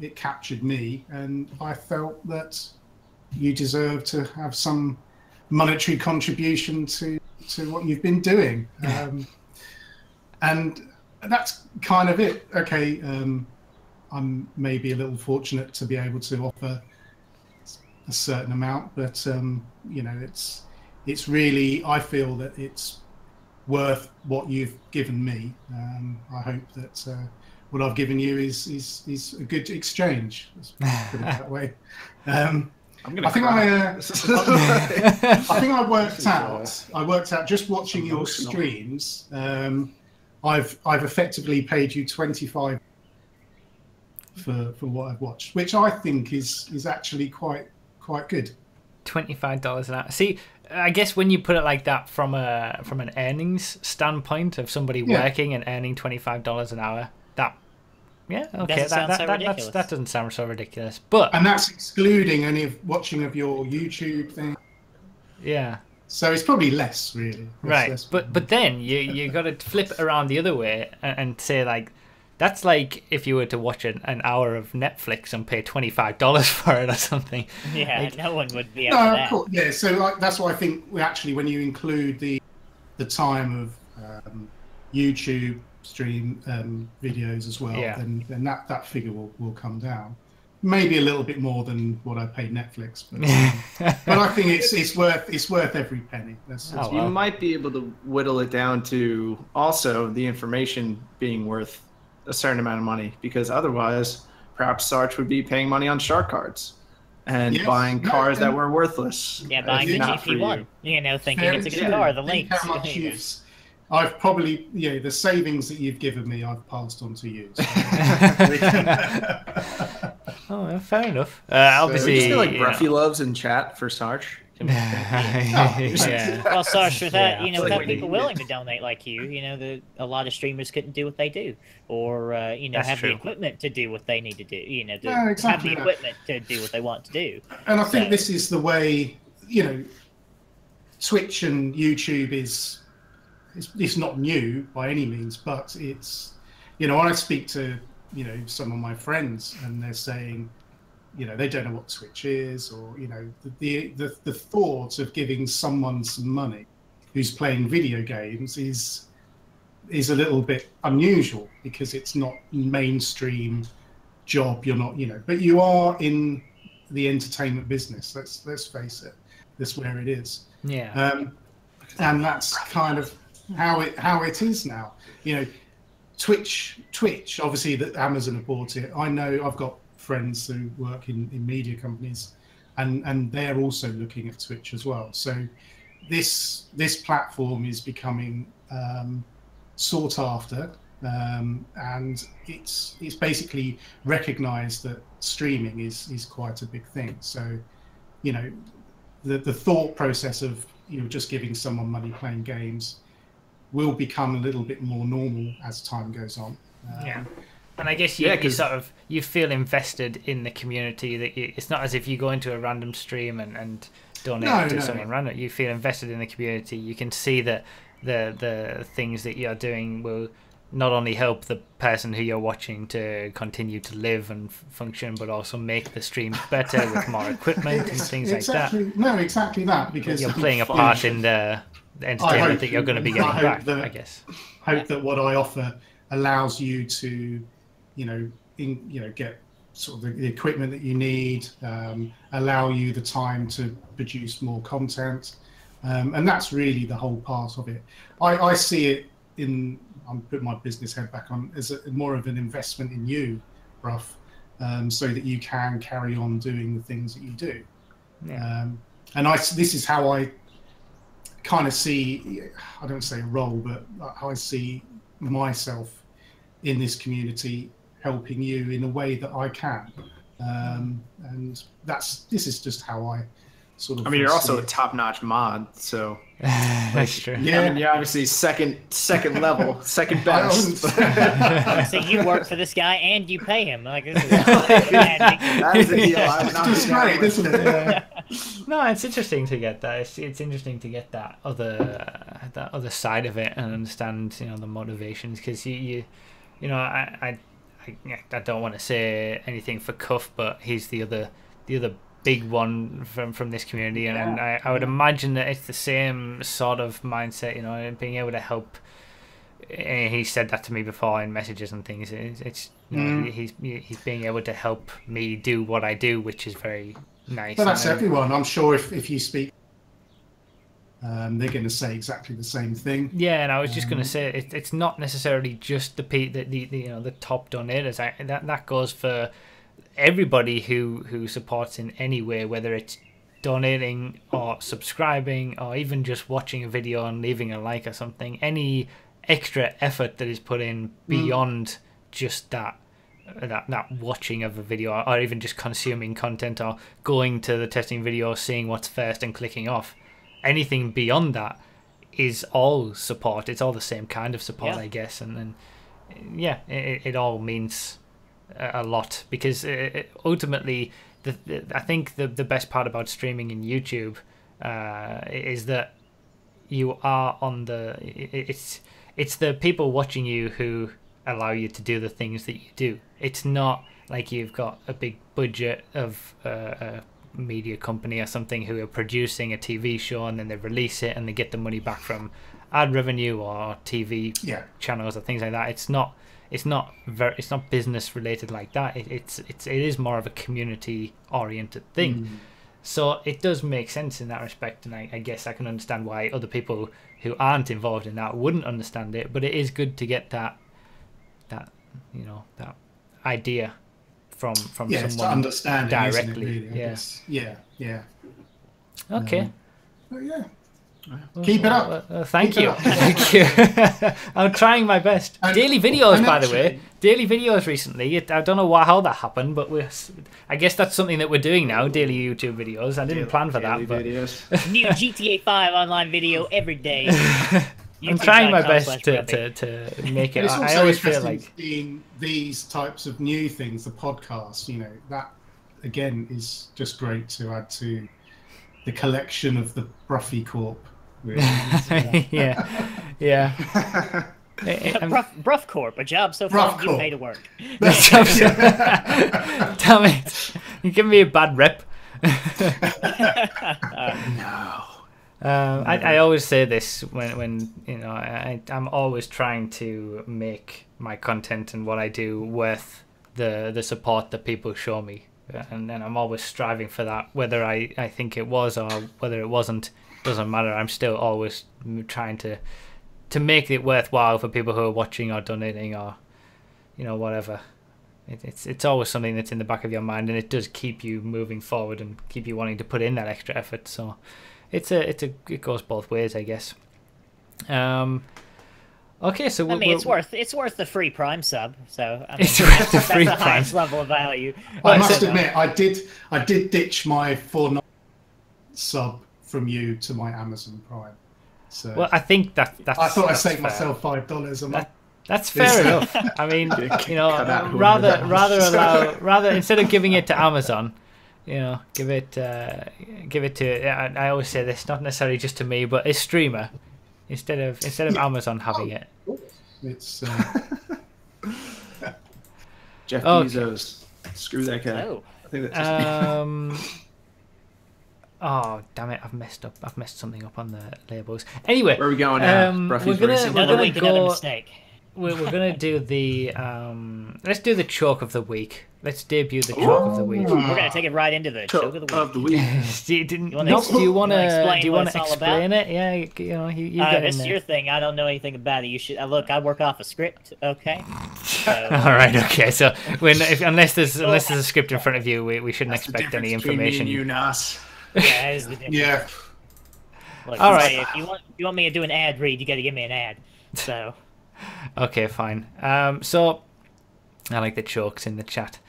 It captured me, and I felt that you deserve to have some monetary contribution to what you've been doing. And that's kind of it. Okay, I'm maybe a little fortunate to be able to offer a certain amount, but it's really, I feel that it's worth what you've given me. I hope that what I've given you is a good exchange. Let's put it that way. I think I worked out. I worked out just watching your streams. I've effectively paid you $25 for what I've watched, which I think is actually quite good. $25 an hour. See, I guess when you put it like that from an earnings standpoint of somebody working and earning $25 an hour, that doesn't sound so ridiculous. And that's excluding any of watching of your YouTube thing. Yeah. So it's probably less, really. Right. But then you got to flip it around the other way and say, like, that's like if you were to watch an hour of Netflix and pay $25 for it or something. Yeah, like, no one would be able to that. Of course, yeah, so that's why I think when you include the time of YouTube stream videos as well, then that figure will come down. Maybe a little bit more than what I paid Netflix, but I think it's worth every penny. You might be able to whittle it down to also the information being worth a certain amount of money, because otherwise perhaps Sarch would be paying money on shark cards and buying cars that were worthless. Yeah, buying the GP1, thinking it's a good car, the links. How much I've probably, the savings that you've given me, I've passed on to you. So. Oh, fair enough. Obviously, we just feel like Bruffy loves in chat for Sarch. Yeah. Well, Sarch, for that, without people willing to donate like you, a lot of streamers couldn't do what they do, or have the equipment to do what they need to do. Have the equipment to do what they want to do. And I think this is the way, Twitch and YouTube it's not new by any means, but it's, when I speak to, some of my friends and they're saying, they don't know what Twitch is, or, the thought of giving someone some money who's playing video games is a little bit unusual, because it's not mainstream job. You're not, but you are in the entertainment business. Let's face it. That's where it is. Yeah. And that's kind of how it is now. Twitch, obviously that Amazon have bought it. I know I've got friends who work in media companies, and they're also looking at Twitch as well. So this platform is becoming sought after, and it's basically recognized that streaming is quite a big thing. So the thought process of just giving someone money playing games will become a little bit more normal as time goes on. And I guess you feel invested in the community. That it's not as if you go into a random stream and donate to someone random. You feel invested in the community. You can see that the things that you're doing will not only help the person who you're watching to continue to live and function, but also make the stream better with more equipment and things like that. No, exactly that. Because you're playing a part in the entertainment that you're going to be getting back. I guess. Hope that what I offer allows you to, get sort of the equipment that you need, allow you the time to produce more content, and that's really the whole part of it. I see it I'm putting my business head back on as more of an investment in you, Bruff, so that you can carry on doing the things that you do. Yeah. And this is how I kind of see, I don't say a role, but I see myself in this community helping you in a way that I can. And this is just how I sort of... I mean, you're also a top-notch mod, so... That's true. Yeah, I mean, you're obviously second level, second best. So you work for this guy and you pay him. Like, this is that is a deal. I'm not just great, isn't it? Yeah. No, it's interesting to get that. It's interesting to get that other side of it and understand, the motivations, because I don't want to say anything for Cuff, but he's the other big one from this community, and I would imagine that it's the same sort of mindset, and being able to help. And he said that to me before in messages and things. He's being able to help me do what I do, which is very nice. But that's everyone. I'm sure if you speak, they're going to say exactly the same thing. Yeah, and I was just going to say it's not necessarily just the top donators. That goes for everybody who supports in any way, whether it's donating or subscribing or even just watching a video and leaving a like or something. Any extra effort that is put in beyond just that watching of a video, or even just consuming content or going to the testing video, seeing what's first and clicking off. Anything beyond that is all support. It's all the same kind of support, I guess. And it all means a lot, because ultimately I think the best part about streaming in YouTube is that you are on it's the people watching you who allow you to do the things that you do. It's not like you've got a big budget of a media company or something who are producing a TV show and then they release it and they get the money back from ad revenue or TV channels or things like that. It's not business related like that. It is more of a community oriented thing. So it does make sense in that respect, and I guess I can understand why other people who aren't involved in that wouldn't understand it. But it is good to get that idea from someone to understand directly. Yeah. Okay. Keep it up. Thank you. Thank you. I'm trying my best. Daily videos, by the way. Daily videos recently. I don't know how that happened, but I guess that's something that we're doing now. Daily YouTube videos. I didn't plan for that, but new GTA 5 online video every day. I'm trying my best to make it. It's also I always feel like seeing these types of new things, the podcast. That again is just great to add to the collection of the Bruffy Corp. Really. Yeah. Bruff Corp, a job so far you pay to work. Damn it! You give me a bad rep. No. I always say this when I'm always trying to make my content and what I do worth the support that people show me, and I'm always striving for that, whether I think it was or whether it wasn't. Doesn't matter. I'm still always trying to make it worthwhile for people who are watching or donating or whatever. It's always something that's in the back of your mind, and it does keep you moving forward and keep you wanting to put in that extra effort. So it goes both ways, I guess. Okay, so it's worth the free Prime sub. So it's worth the free that's the Prime highest level of value. I must admit, I did ditch my $4 sub from you to my Amazon Prime. So I think that's. I thought I saved myself $5 a month. That's fair enough. I mean, you know, Cut out rather instead of giving it to Amazon, you know, give it to. I always say this, not necessarily just to me, but a streamer, instead of Amazon having it. It's Jeff Bezos. Screw that guy. Oh. I think that's Oh damn it! I've messed something up on the labels. Anyway, where are we going now? we're gonna Another mistake. We're gonna do the let's do the chalk of the week. Let's debut the chalk of the week. We're gonna take it right into the choke of the week. Do you want to explain it? Yeah, you know, you get That's in there. your thing. I don't know anything about it. You should look. I work off a script. Okay. So, All right. Okay. So unless there's a script in front of you, we shouldn't expect any information. Me and you, Nas. yeah, that is the difference. yeah. Look, All right. If you want me to do an ad read, you got to give me an ad. So. Okay, fine. So I like the jokes in the chat.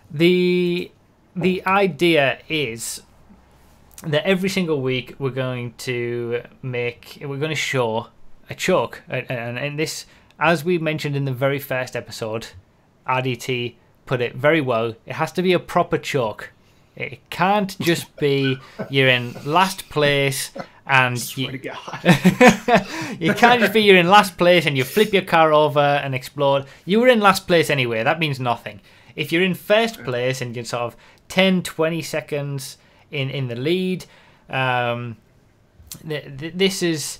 The idea is that every single week we're going to show a choke, and this, as we mentioned in the very first episode, RDT put it very well. It has to be a proper choke. It can't just be you're in last place and you can't just be you're in last place and you flip your car over and explode. You were in last place anyway. That means nothing. If you're in first place and you're sort of 10, 20 seconds in the lead, this is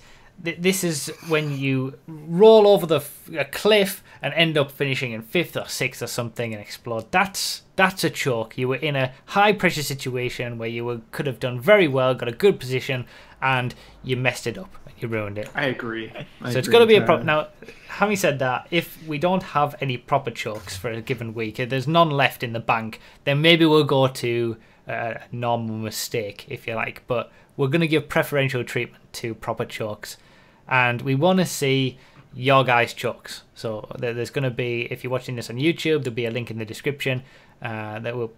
when you roll over a cliff and end up finishing in 5th or 6th or something and explode. That's a choke. You were in a high pressure situation where you could have done very well, got a good position, and you messed it up. You ruined it. I agree. It's got to be a proper. Now, having said that, if we don't have any proper chokes for a given week, if there's none left in the bank, then maybe we'll go to a normal mistake, if you like. But we're going to give preferential treatment to proper chokes, and we want to see your guys' chokes. So there's going to be, if you're watching this on YouTube, there'll be a link in the description. That will.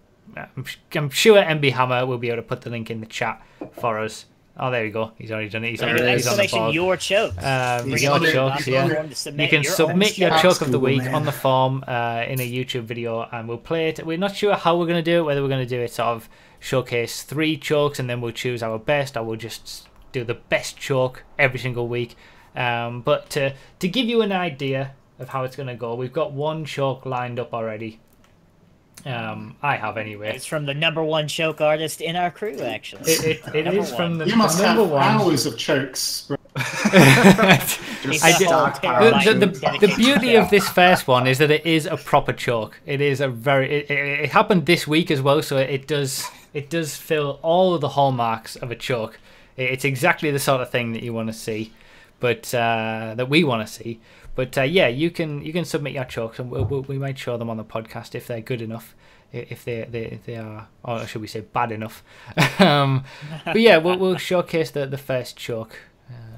I'm sure MB Hammer will be able to put the link in the chat for us. Oh, there you go. He's already done it. He's on the board. Your chokes. Your chokes, yeah. You can submit your choke of the week on the form in a YouTube video, and we'll play it. We're not sure how we're going to do it, whether we're going to do it sort of showcase 3 chokes and then we'll choose our best, or we'll just do the best choke every single week. But to give you an idea of how it's going to go, we've got 1 choke lined up already. I have anyway. It's from the number 1 choke artist in our crew, actually. It is from the You must have number 1. hours of chokes. The beauty of this first one is that it is a proper choke. It is a it happened this week as well, so it does fill all of the hallmarks of a choke. It's exactly the sort of thing that you want to see, but that we want to see. But yeah, you can submit your chokes, and we might show them on the podcast if they're good enough, if they are, or should we say bad enough. But yeah, we'll showcase the first choke.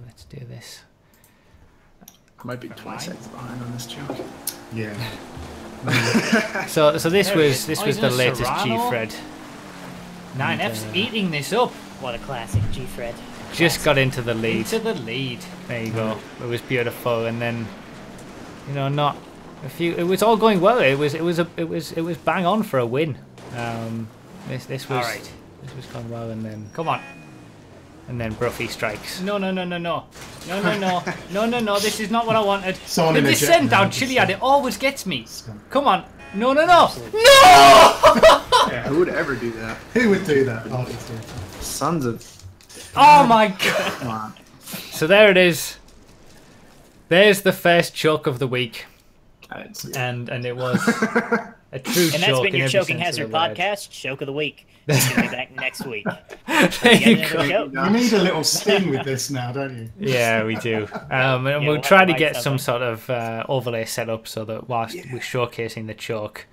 Let's do this. I might be 20 seconds behind on this choke. Yeah. So this was the latest G-Fred. 9F's eating this up. What a classic, G-Fred. Just got into the lead. There you go. It was beautiful, and then, you know, not a few. It was all going well. It was bang on for a win. This was all right. This was going well, and then come on, and then Bruffy strikes. No. This is not what I wanted. The descent down Chiliad, it always gets me. Come on. No. Yeah, who would ever do that? Who would do that? Sons of. Oh my god! Come on. So there it is. There's the first choke of the week, and it was a true choke. And that's been your Choking Hazard podcast, Choke of the Week. We'll be back next week. There you go. You need a little sting with this now, don't you? Yeah, we do. And we'll try to get some sort of overlay set up so that whilst we're showcasing the choke,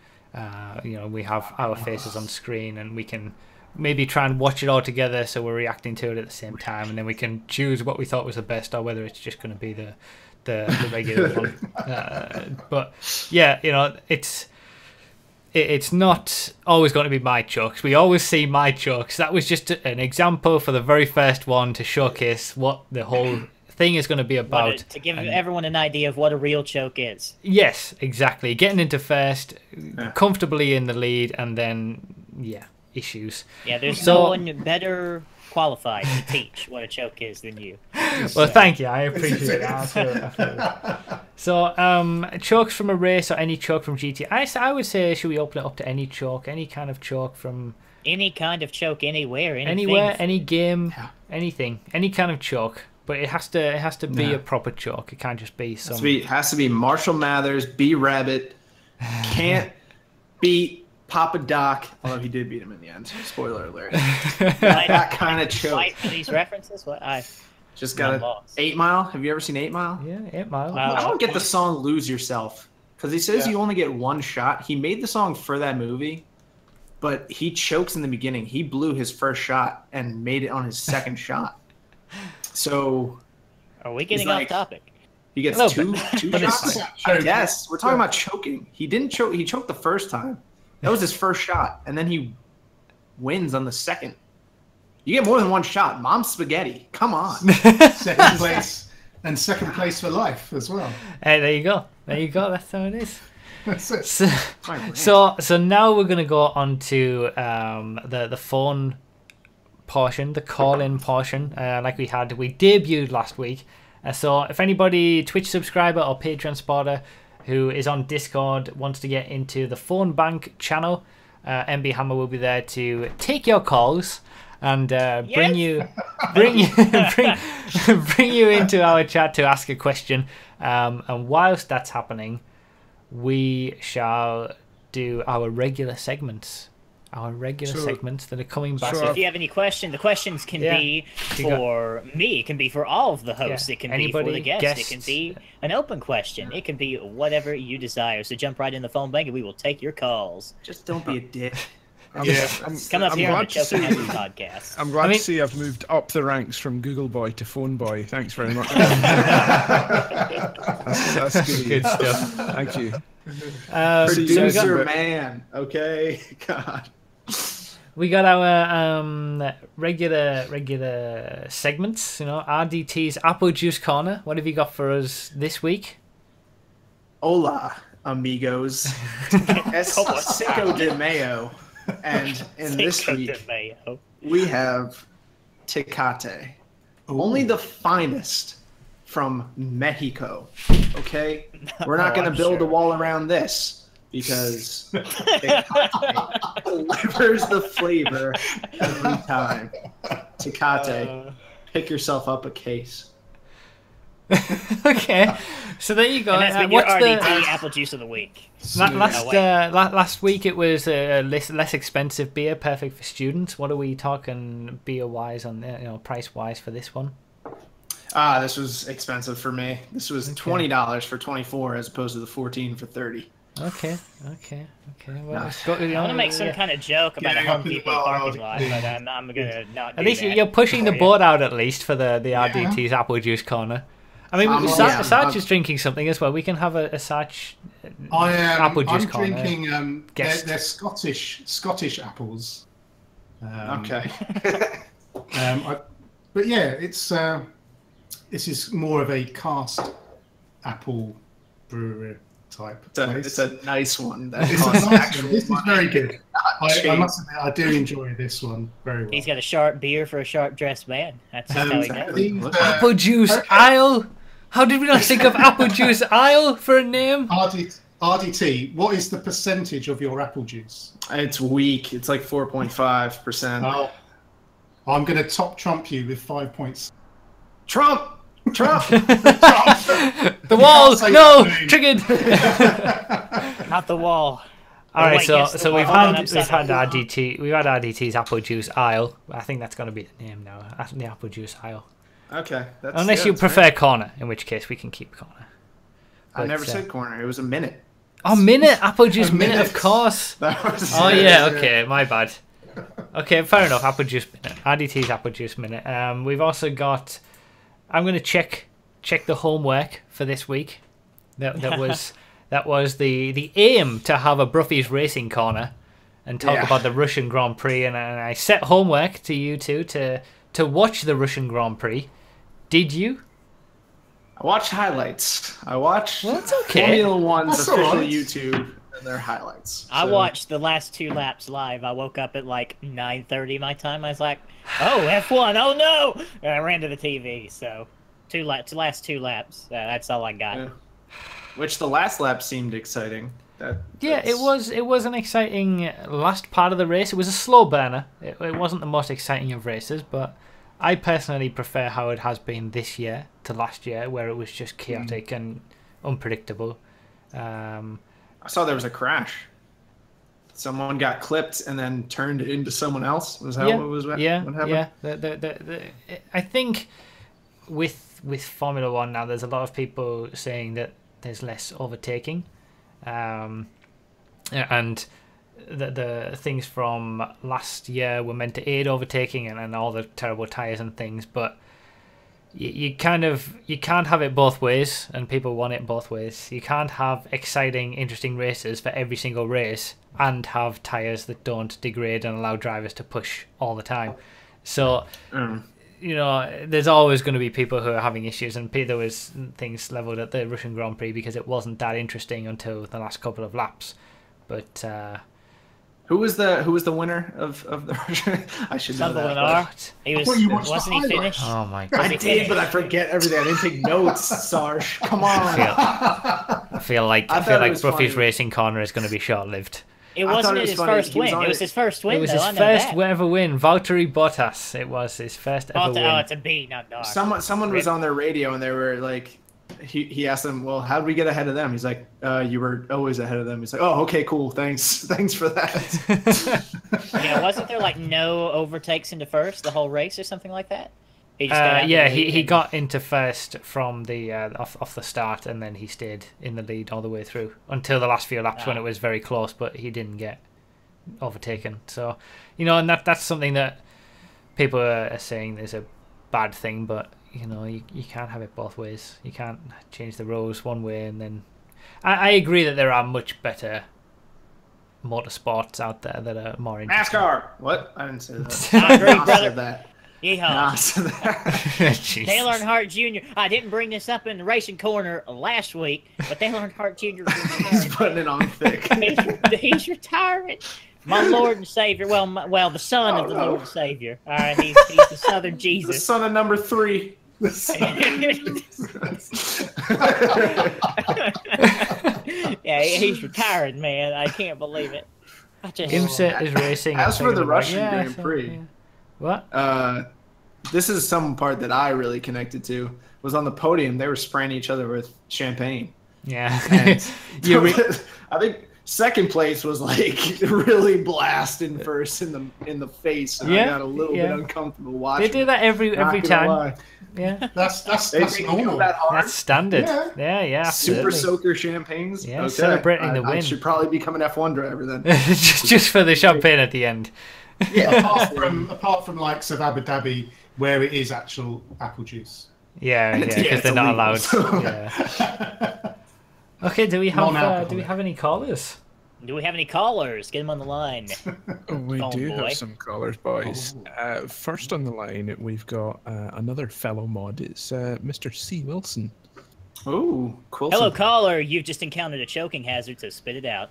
you know, we have our faces on screen, and we can maybe try and watch it all together so we're reacting to it at the same time, and then we can choose what we thought was the best, or whether it's just going to be the regular one. But yeah, you know, it's not always going to be my chokes. We always see my chokes. That was just an example for the very first one to showcase what the whole thing is going to be about... To give everyone an idea of what a real choke is. Yes, exactly. Getting into first, comfortably in the lead, and then, issues. Yeah, there's no one better qualified to teach what a choke is than you. Well, thank you. I appreciate that. So, chokes from a race or any choke from GTA. I would say, should we open it up to any choke, any kind of choke from... Any kind of choke, anywhere, anything. Anywhere, any game, anything, any kind of choke. But it has to be a proper choke. It can't just be some... It has to be Marshall Mathers, B. Rabbit, can't beat Papa Doc, although he did beat him in the end. Spoiler alert. That kind of choke. Fight for these references? What? Just got a 8 Mile. Have you ever seen 8 Mile? Yeah, 8 Mile. I don't get the song "Lose Yourself" because he says you only get one shot. He made the song for that movie, but he chokes in the beginning. He blew his first shot and made it on his second shot. So, are we getting off topic? He gets two shots. Yes, we're talking about choking. He didn't choke. He choked the first time. That was his first shot, and then he wins on the second. You get more than one shot. Mom's spaghetti. Come on. Second place, and second place for life as well. Hey, there you go. There you go. That's how it is. That's it. So now we're gonna go on to the phone portion, the call-in portion, like we debuted last week. So if anybody, Twitch subscriber or Patreon supporter who is on Discord, wants to get into the phone bank channel, MB Hammer will be there to take your calls and bring you into our chat to ask a question. And whilst that's happening, we shall do our regular segments. Segments that are coming back. So if you have any questions, the questions can be for me. It can be for all of the hosts. It can be for the guests. It can be an open question. It can be whatever you desire. So jump right in the phone bank and we will take your calls. Just don't be a dick. Come up here on the Choke and Henry podcast. I'm glad to see I've moved up the ranks from Google Boy to Phone Boy. Thanks very much. that's good stuff. Thank you. Producer man. Okay. God. We got our regular segments, RDT's Apple Juice Corner. What have you got for us this week? Hola, amigos. Es Cinco de Mayo. And in this week, we have Tecate. Only the finest from Mexico. Okay? We're not going to build a wall around this. Because Tecate delivers the flavor every time. Tecate, pick yourself up a case. Okay, so there you go. And that's been your RDT apple juice of the week. Last week it was a less expensive beer, perfect for students. What are we talking beer wise on price wise for this one? This was expensive for me. This was $20 for 24 as opposed to the 14 for 30. Okay. Well, I want to make some kind of joke about a Home Depot parking lot, but I'm gonna not. At least you're pushing the board out, at least for the RDT's Apple Juice Corner. I mean, Sarch is drinking something as well. We can have a Sarch Apple Juice Corner. I'm drinking. They're Scottish apples. Okay. But yeah, it's this is more of a cast apple brewery type. It's a nice one. This is very good. I must admit, I do enjoy this one very well. He's got a sharp beer for a sharp dressed man. That's how he goes. Apple Juice Isle. How did we not think of Apple Juice Isle for a name? RDT, what is the percentage of your apple juice? It's weak. It's like 4.5%. Oh, I'm going to top trump you with 5 points. Trump! The wall! No! Triggered! Not the wall. Alright, so we've had RDT's Apple Juice Isle. I think that's going to be the name now. The Apple Juice Isle. Okay. Unless you prefer corner, in which case we can keep corner. I never said corner. It was a minute. Oh, minute! Apple Juice minute, of course. Okay, my bad. Okay, fair enough. Apple Juice minute. RDT's Apple Juice minute. We've also got... I'm going to check the homework for this week. That was the aim to have a Bruffy's Racing Corner and talk about the Russian Grand Prix. And I set homework to you two to watch the Russian Grand Prix. Did you? I watch highlights. I watch Well, it's okay. Formula One's That's official alright. YouTube and their highlights. I So- watched the last 2 laps live. I woke up at like 9:30 my time. I was like, "Oh, F1! Oh no!" And I ran to the TV. So, last 2 laps. That's all I got. Yeah. Which the last lap seemed exciting. Yeah, it was an exciting last part of the race. It was a slow burner. It wasn't the most exciting of races, but I personally prefer how it has been this year to last year, where it was just chaotic and unpredictable. I saw there was a crash. Someone got clipped and then turned into someone else. Was that what was? Yeah, what happened? yeah. I think with Formula One now, there's a lot of people saying that there's less overtaking, and the things from last year were meant to aid overtaking and all the terrible tires and things, but you can't have it both ways, and people want it both ways. You can't have exciting, interesting races for every single race and have tires that don't degrade and allow drivers to push all the time. So you know, there's always going to be people who are having issues, and there was things leveled at the Russian Grand Prix because it wasn't that interesting until the last couple of laps. But who was the winner of the Russian? I should know that. Sunderland. He was. thought you watched Wasn't the he highlights. finished? oh my god, I did, but I forget everything. I didn't take notes, Sarch. Come on. I feel like I thought it was Bruffy's funny. racing corner is going to be short-lived. It I thought wasn't it was his funny. first He was win. on It was it. his first win. It was though. his I know first that. ever win. Valtteri Bottas. It was his first ever Oh, win. it's a B, not dark. Someone was on their radio and they were like, he asked them, well, how did we get ahead of them? He's like, you were always ahead of them. He's like, oh, okay, cool, thanks for that. Yeah, wasn't there like no overtakes into first the whole race or something like that? He just got out Yeah, the lead he and- got into first from the off the start, and then he stayed in the lead all the way through until the last few laps when it was very close, but he didn't get overtaken. So, you know, and that's something that people are saying is a bad thing, but you know, you can't have it both ways. You can't change the rules one way and then... I agree that there are much better motorsports out there that are more interesting. NASCAR. What? I didn't say that. I agree, Nah, brother. said that. Yeehaw. Nah, said that. Jesus. Dale Earnhardt Jr. I didn't bring this up in the racing corner last week, but Dale Earnhardt Jr. He's putting it on thick. he's retiring. My Lord and Savior. Well, the son of the Lord and Savior. All right, he's the Southern The Jesus. son of number 3. Yeah, he's retired, man. I can't believe it. I just IMSA is racing. As and for the thinking, Russian yeah, Grand so, Prix, yeah. What? This is some part that I really connected to. Was on the podium. They were spraying each other with champagne. Yeah. And You I think second place was like really blasting first in the face. And Yeah, I got a little yeah. bit uncomfortable They watching. do that every Not gonna time. lie. Yeah. That's They think normal. go that hard. That's standard. Yeah. Yeah, Super absolutely. soaker champagnes. Yeah, Okay. celebrating the I win. should probably become an F1 driver then. just for the champagne at the end. apart from like of Abu Dhabi, where it is actual apple juice. Yeah, It's- because they're it's not allowed. illegal. Yeah. Okay, do we have any callers? Do we have any callers? Get them on the line. We Oh, do boy. have some callers, boys. First on the line, we've got another fellow mod. It's Mr. C. Wilson. Ooh, cool. Hello, caller. You've just encountered a choking hazard, so spit it out.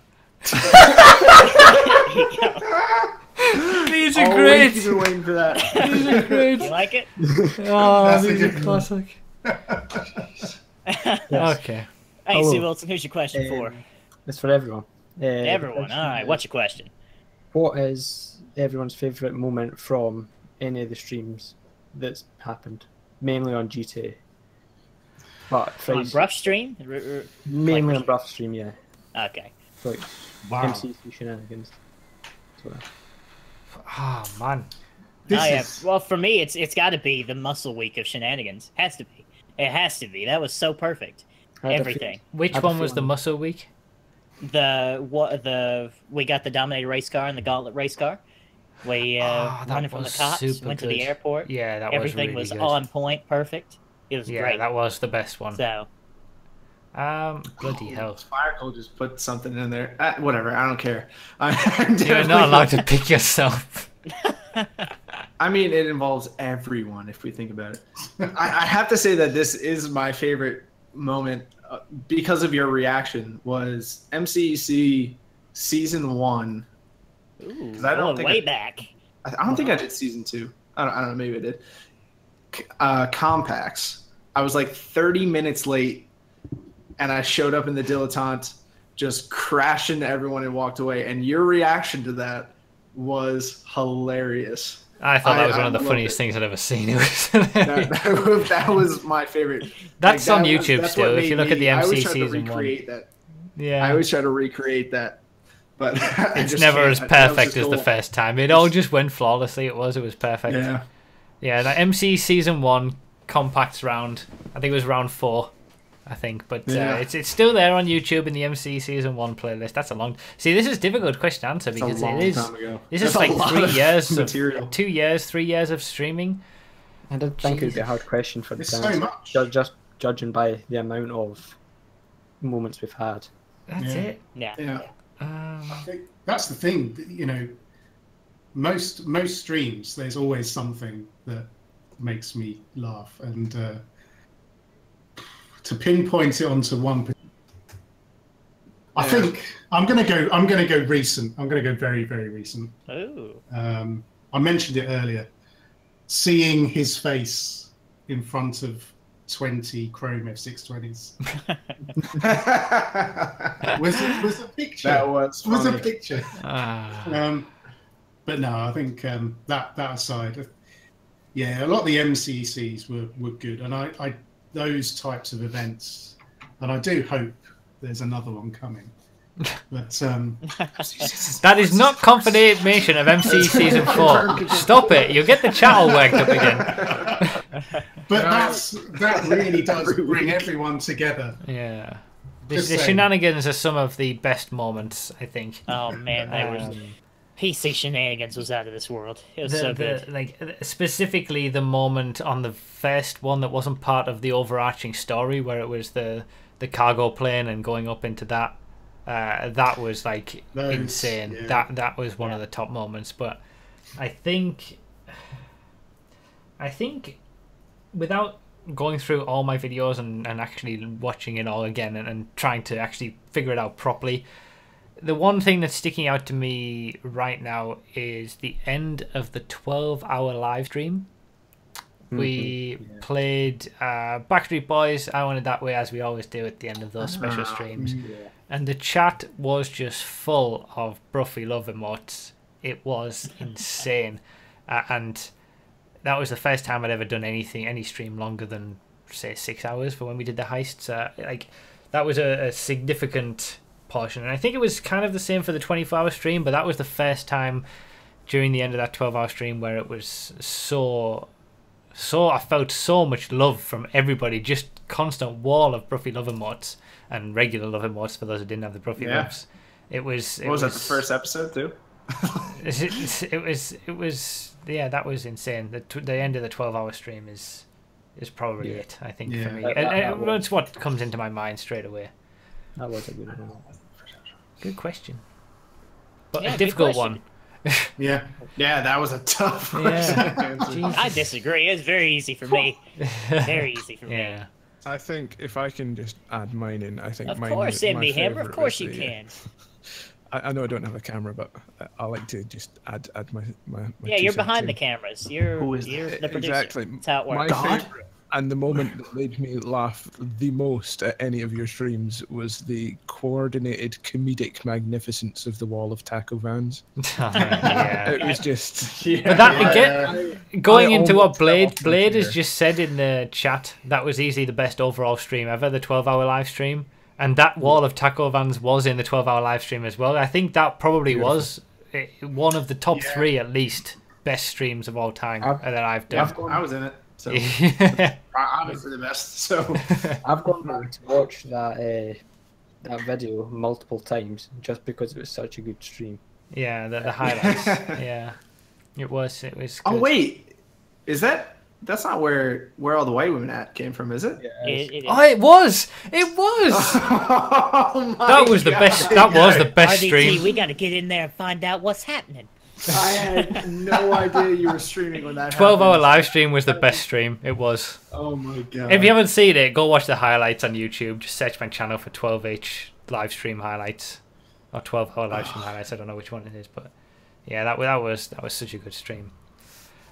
These are Oh, great. You've been waiting for that. These are great. You like it? Oh, That's a these are good one. classic. Okay. Hey, Hello. Sue Wilson, who's your question for? It's for everyone. Everyone. All right. What's your question? What is everyone's favourite moment from any of the streams that's happened? Mainly on GTA. But On Friday's- Bruff Stream? mainly like- on Bruff Stream, yeah. Okay. Like Wow. MCC shenanigans. So, Oh man. This Oh, yeah. is Well, for me, it's got to be the muscle week of shenanigans. Has to be. It has to be. That was so perfect. I had a Everything. Which I'd one was the feel- muscle week? We got the Dominator race car and the Gauntlet race car. We Oh, that running from the was cops, super went to the good. airport. Yeah, that Everything was was really good. on point, perfect. It was Yeah, great. that was the best one. So Bloody hell. Firecall just put something in there. Whatever, I don't care. You're not allowed to pick yourself. I mean, it involves everyone if we think about it. I have to say that this is my favorite moment because of your reaction. Was MCEC season 1? Ooh, I don't think way back. I don't think I did season 2. I don't know. Maybe I did. Compacts. I was like 30 minutes late, and I showed up in the dilettante, just crashed into everyone and walked away. And your reaction to that was hilarious. I thought that was one of the funniest things I'd ever seen. that was my favorite. That's on YouTube still. If you look at the MC season 1. Yeah, I always try to recreate that, but it's never as perfect as the first time. It all just went flawlessly. It was perfect. Yeah. The MC season 1 compacts round. I think it was round 4. I think, but it's still there on YouTube in the MC season 1 playlist. That's a long. See, this is a difficult question to answer because it is. This is like 3 years material. 2 years, 3 years of streaming. I don't think it would be a hard question for the so much. Just judging by the amount of moments we've had. That's it. Yeah. I think that's the thing. You know, most streams, there's always something that makes me laugh, and to pinpoint it onto one, I think I'm gonna go recent. I'm gonna go very, very recent. Oh. I mentioned it earlier. Seeing his face in front of 20 Chrome F620s was a picture. That was a picture. But no, I think that aside, yeah, a lot of the MCCs were good, and I those types of events, and I do hope there's another one coming. But that is not confirmation of MC season 4. Stop it! You'll get the chat all worked up again. But that really does bring everyone together. Yeah, the shenanigans are some of the best moments, I think. Oh man, they were. PC shenanigans was out of this world. It was so good. Like specifically the moment on the first one that wasn't part of the overarching story, where it was the cargo plane and going up into that. That was like insane. Yeah. That was one of the top moments. But I think without going through all my videos and actually watching it all again and trying to actually figure it out properly, the one thing that's sticking out to me right now is the end of the 12-hour live stream. We played Backstreet Boys, I Want It That Way, as we always do at the end of those special streams. And the chat was just full of Bruffy love emotes. It was insane. And that was the first time I'd ever done any stream longer than, say, 6 hours for when we did the heists. Like, that was a significant portion. And I think it was kind of the same for the 24-hour stream, but that was the first time during the end of that 12-hour stream where it was so I felt so much love from everybody, just constant wall of Bruffy love emotes and regular love emotes for those who didn't have the Bruffy loves. It was that the first episode too? it was that was insane. The end of the 12-hour stream is probably it, I think, for me. It's what comes into my mind straight away. That was a good one. Good question. But a difficult one. Yeah, that was a tough question. I disagree. It's very easy for me. Very easy for me. I think if I can just add mine in, I think of mine. Of course, MB Hammer. Of course you can. I know I don't have a camera, but I like to just add my yeah, you're behind the cameras. You're the producer. Exactly. That's how it works. My favorite, and the moment that made me laugh the most at any of your streams was the coordinated comedic magnificence of the wall of taco vans. It was just. But that going into what Blade has just said in the chat, that was easily the best overall stream ever, the 12-hour live stream. And that wall of taco vans was in the 12-hour live stream as well. I think that probably was one of the top 3 at least best streams of all time that I've done. I was in it. So obviously the best. So I've gone back to watch that video multiple times just because it was such a good stream. Yeah, the highlights. Yeah, it was good. Oh wait, that's not where all the white women came from, is it? Yeah, it was. Oh my that was the God. best. That was the best RDT, stream. we got to get in there and find out what's happening. I had no idea you were streaming when that 12-hour happened. live stream was the best stream. It was. Oh my god. If you haven't seen it, go watch the highlights on YouTube. Just search my channel for 12H live stream highlights. Or 12-hour live stream highlights. I don't know which one it is, but yeah, that was such a good stream.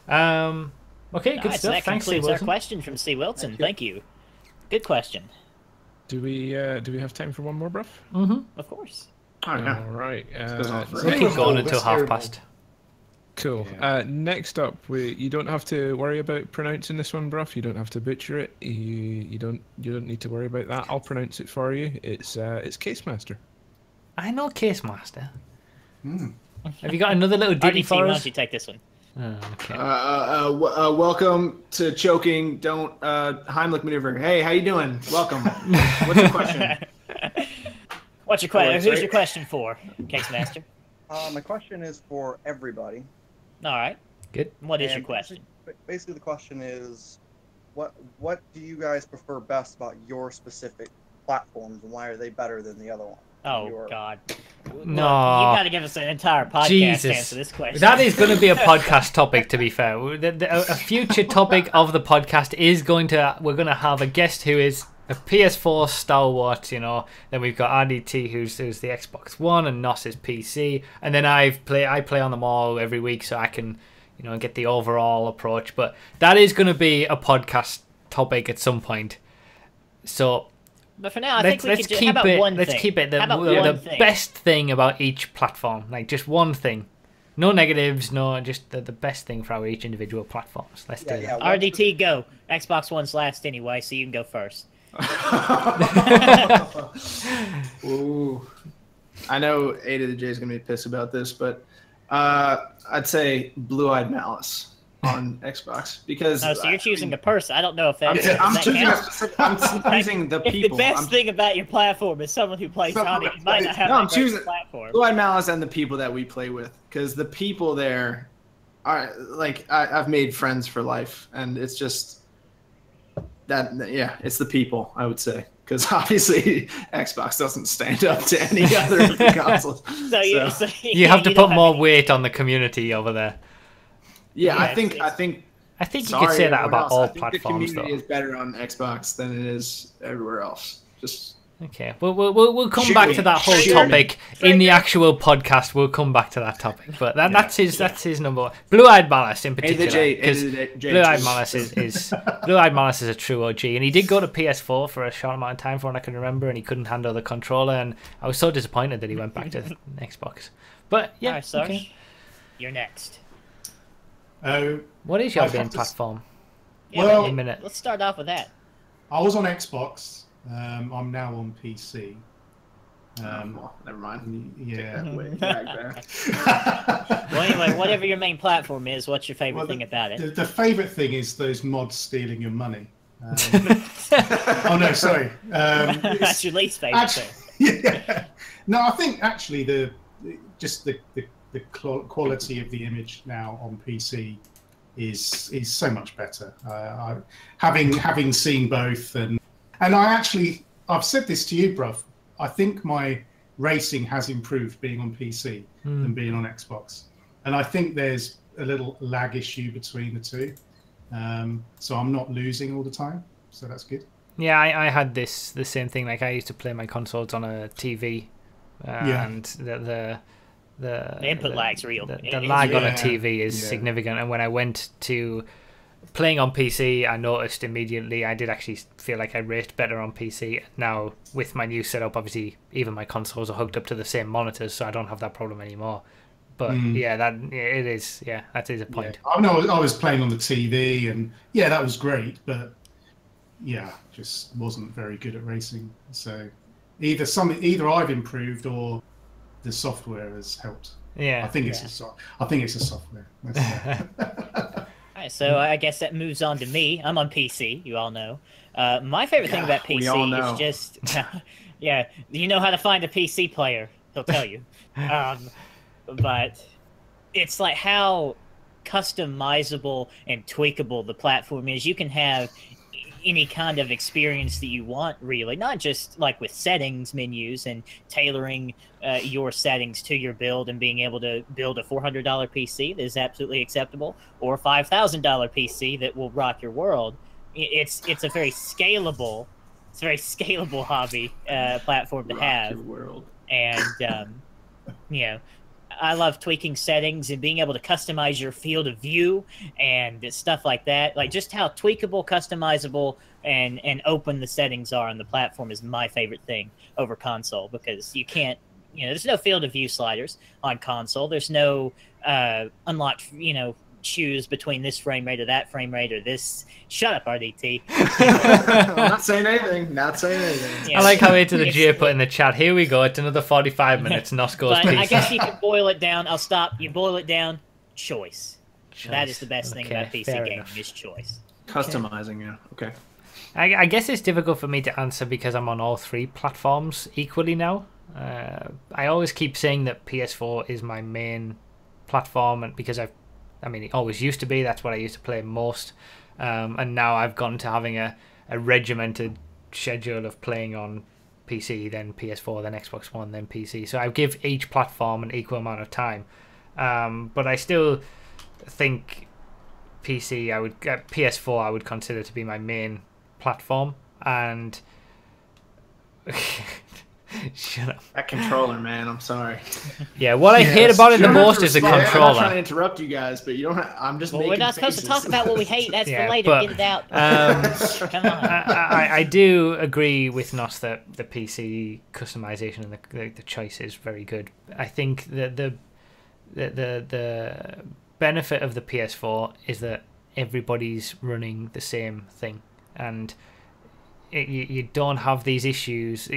Okay, good stuff. So that Thanks, C. concludes our Wilson. question from C. Wilson. Thank you. Good question. Do we have time for one more, bruv? Mm-hmm. Of course. Oh, yeah. All right. We'll keep going until half past. Cool. Yeah. Next up, you don't have to worry about pronouncing this one, bruv. You don't have to butcher it. You don't need to worry about that. I'll pronounce it for you. It's Case Master. I know Case Master. Hmm. Have you got another little ditty RDT, for why us? don't you take this one? Oh, okay. Welcome to choking. Don't Heimlich maneuver. Hey, how you doing? Welcome. What's your question? What's your question? Oh, Who's right. your question for, Case Master? My question is for everybody. All right. Good. What is your And question? Basically, the question is, what do you guys prefer best about your specific platforms, and why are they better than the other one? Oh, God. No. Look, you got to give us an entire podcast Jesus. to answer this question. That is going to be a podcast topic, to be fair. A future topic of the podcast is we're going to have a guest who is a PS4 stalwart, you know. Then we've got RDT, who's the Xbox One, and Nos is PC. And then I play on them all every week, so I can, you know, get the overall approach. But that is going to be a podcast topic at some point. So But for now, I think we could keep how about one let's thing? keep it How about the one thing? best thing about each platform, like just one thing. No negatives, no, just the best thing for our each individual platforms. Let's do that. RDT, go. Xbox One's last anyway, so you can go first. Ooh. I know 8 of the J is gonna be pissed about this, but I'd say Blue-Eyed Malice on Xbox because. Oh, so you're choosing a person. I don't know if that. I'm that choosing counts. I'm choosing the If people. the best thing about your platform is someone who plays on it, you might not have No, I'm that great choosing platform. Blue-Eyed Malice and the people that we play with, because the people there are like I've made friends for life, and it's just that it's the people, I would say, because obviously Xbox doesn't stand up to any other consoles. So You have to don't put more any- weight on the community over there. Yeah, Yeah, I think I think you sorry, could say that everyone about else, all I think platforms, the community though. is better on Xbox than it is everywhere else. Just Okay, we'll come Shoot back me. to that whole Shoot topic in the actual podcast. We'll come back to that topic, but that's his number one. Blue-Eyed Malice in particular, because Blue-Eyed Malice is Blue-Eyed Malice is a true OG, and he did go to PS4 for a short amount of time, from what I can remember, and he couldn't handle the controller, and I was so disappointed that he went back to Xbox. But yeah, All right, Sarch, okay. you're next. Oh, What is your I'd main have to platform? Yeah, Well- In a minute. let's start off with that. I was on Xbox. I'm now on PC. well, never mind. Yeah. Way back there. Well, anyway, whatever your main platform is, what's your favorite thing about it? The favorite thing is those mods stealing your money. Oh no, sorry. That's your least favorite thing. Yeah. No, I think actually the quality of the image now on PC is so much better. Having seen both, and I've said this to you, bruv. I think my racing has improved being on PC than being on Xbox, and I think there's a little lag issue between the two. So I'm not losing all the time, so that's good. Yeah, I had the same thing. Like, I used to play my consoles on a TV, and the input lag's real. The It is lag on a real. TV is Yeah. significant, and when I went to playing on PC, I noticed immediately. I did actually feel like I raced better on PC. Now with my new setup, obviously even my consoles are hooked up to the same monitors, so I don't have that problem anymore. But it is. Yeah, that is a point. Yeah. I know I was playing on the TV, and yeah, that was great, but yeah, just wasn't very good at racing. So either I've improved or the software has helped. Yeah, I think it's a software. Alright, so I guess that moves on to me. I'm on PC, you all know. My favorite thing about we all PC know. is just, yeah, you know how to find a PC player, he'll tell you. But it's like how customizable and tweakable the platform is. You can have any kind of experience that you want, really. Not just like with settings menus and tailoring your settings to your build and being able to build a $400 PC that is absolutely acceptable, or a $5,000 PC that will rock your world. It's a very scalable, hobby platform to have. Your world. And you know, I love tweaking settings and being able to customize your field of view and stuff like that. Like just how tweakable, customizable, and open the settings are on the platform is my favorite thing over console, because you can't, there's no field of view sliders on console. There's no unlocked, choose between this frame rate or that frame rate or this. Shut up, RDT. I'm not saying anything. I like how into the G put in the chat. Here we go. It's another 45 minutes. Nosko's But piece. I guess you can boil it down. I'll stop. You boil it down. Choice. That is the best thing about PC gaming enough. Is choice. Customizing, yeah. Okay. I guess it's difficult for me to answer because I'm on all three platforms equally now. I always keep saying that PS4 is my main platform, and because it always used to be. That's what I used to play most. And now I've gone to having a regimented schedule of playing on PC, then PS4, then Xbox One, then PC. So I give each platform an equal amount of time. But I still think PS4 I would consider to be my main platform. And shut up. That controller, man. I'm sorry. Yeah, what I hate about it the most is the controller. I'm not trying to interrupt you guys, but you don't. I'm just. Well, we're not supposed to talk about what we hate. That's for later. But, get it out. Come on. I do agree with Nos that the PC customization and the choice is very good. I think that the benefit of the PS4 is that everybody's running the same thing, and you don't have these issues.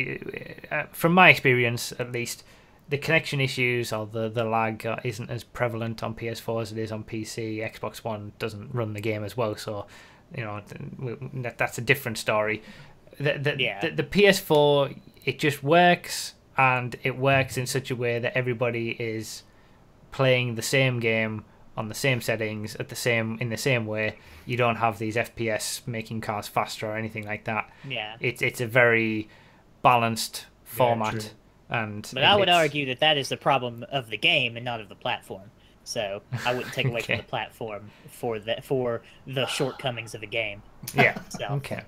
From my experience, at least, the connection issues or the lag isn't as prevalent on PS4 as it is on PC. Xbox One doesn't run the game as well, so that's a different story. The PS4, it just works, and it works in such a way that everybody is playing the same game on the same settings in the same way. You don't have these FPS making cars faster or anything like that. Yeah, it's a very balanced format. But I would argue that is the problem of the game and not of the platform. So I wouldn't take away from the platform for the shortcomings of the game. Yeah. So. Okay.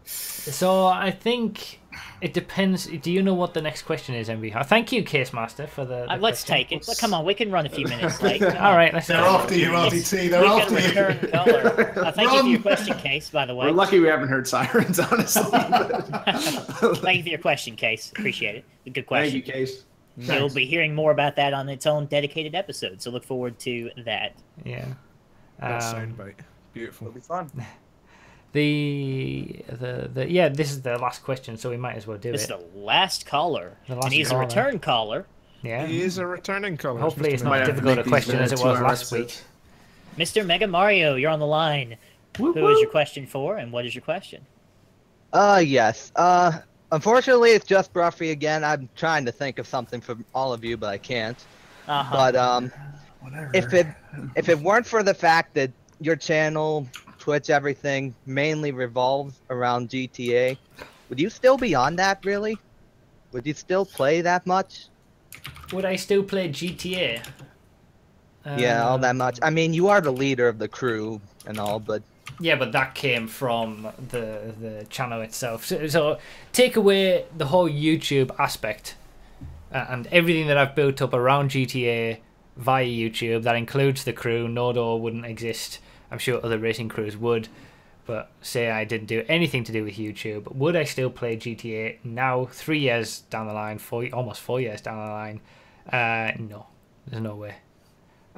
So I think it depends. Do you know what the next question is, MV? Thank you, Case Master, for the let's question. take it. Well, come on, we can run a few minutes late. All right, let's. They're after you, RDT. They're after you. Thank you for your question, Case. By the way, we're lucky we haven't heard sirens, honestly. Thank you for your question, Case. Appreciate it. A good question. Thank you, Case. You'll be hearing more about that on its own dedicated episode, so look forward to that. Yeah. That soundbite. Beautiful. It'll be fun. This is the last question, so we might as well do this it. This is the last caller. And he's caller. A return caller. Yeah. He is a returning caller. Hopefully it's not as difficult a question as it was last week. Mr. Mega Mario, you're on the line. Who is your question for, and what is your question? Yes. Unfortunately, it's just Bruffy again. I'm trying to think of something for all of you, but I can't. But if it weren't for the fact that your channel, Twitch, everything mainly revolves around GTA, would you still be on that, really? Would you still play that much? Would I still play GTA? Yeah, all that much. I mean, you are the leader of the crew and all, but... Yeah, but that came from the channel itself. So take away the whole YouTube aspect and everything that I've built up around GTA via YouTube. That includes the crew. Nodo wouldn't exist. I'm sure other racing crews would. But say I didn't do anything to do with YouTube, would I still play GTA now, 3 years down the line, almost 4 years down the line? No, there's no way.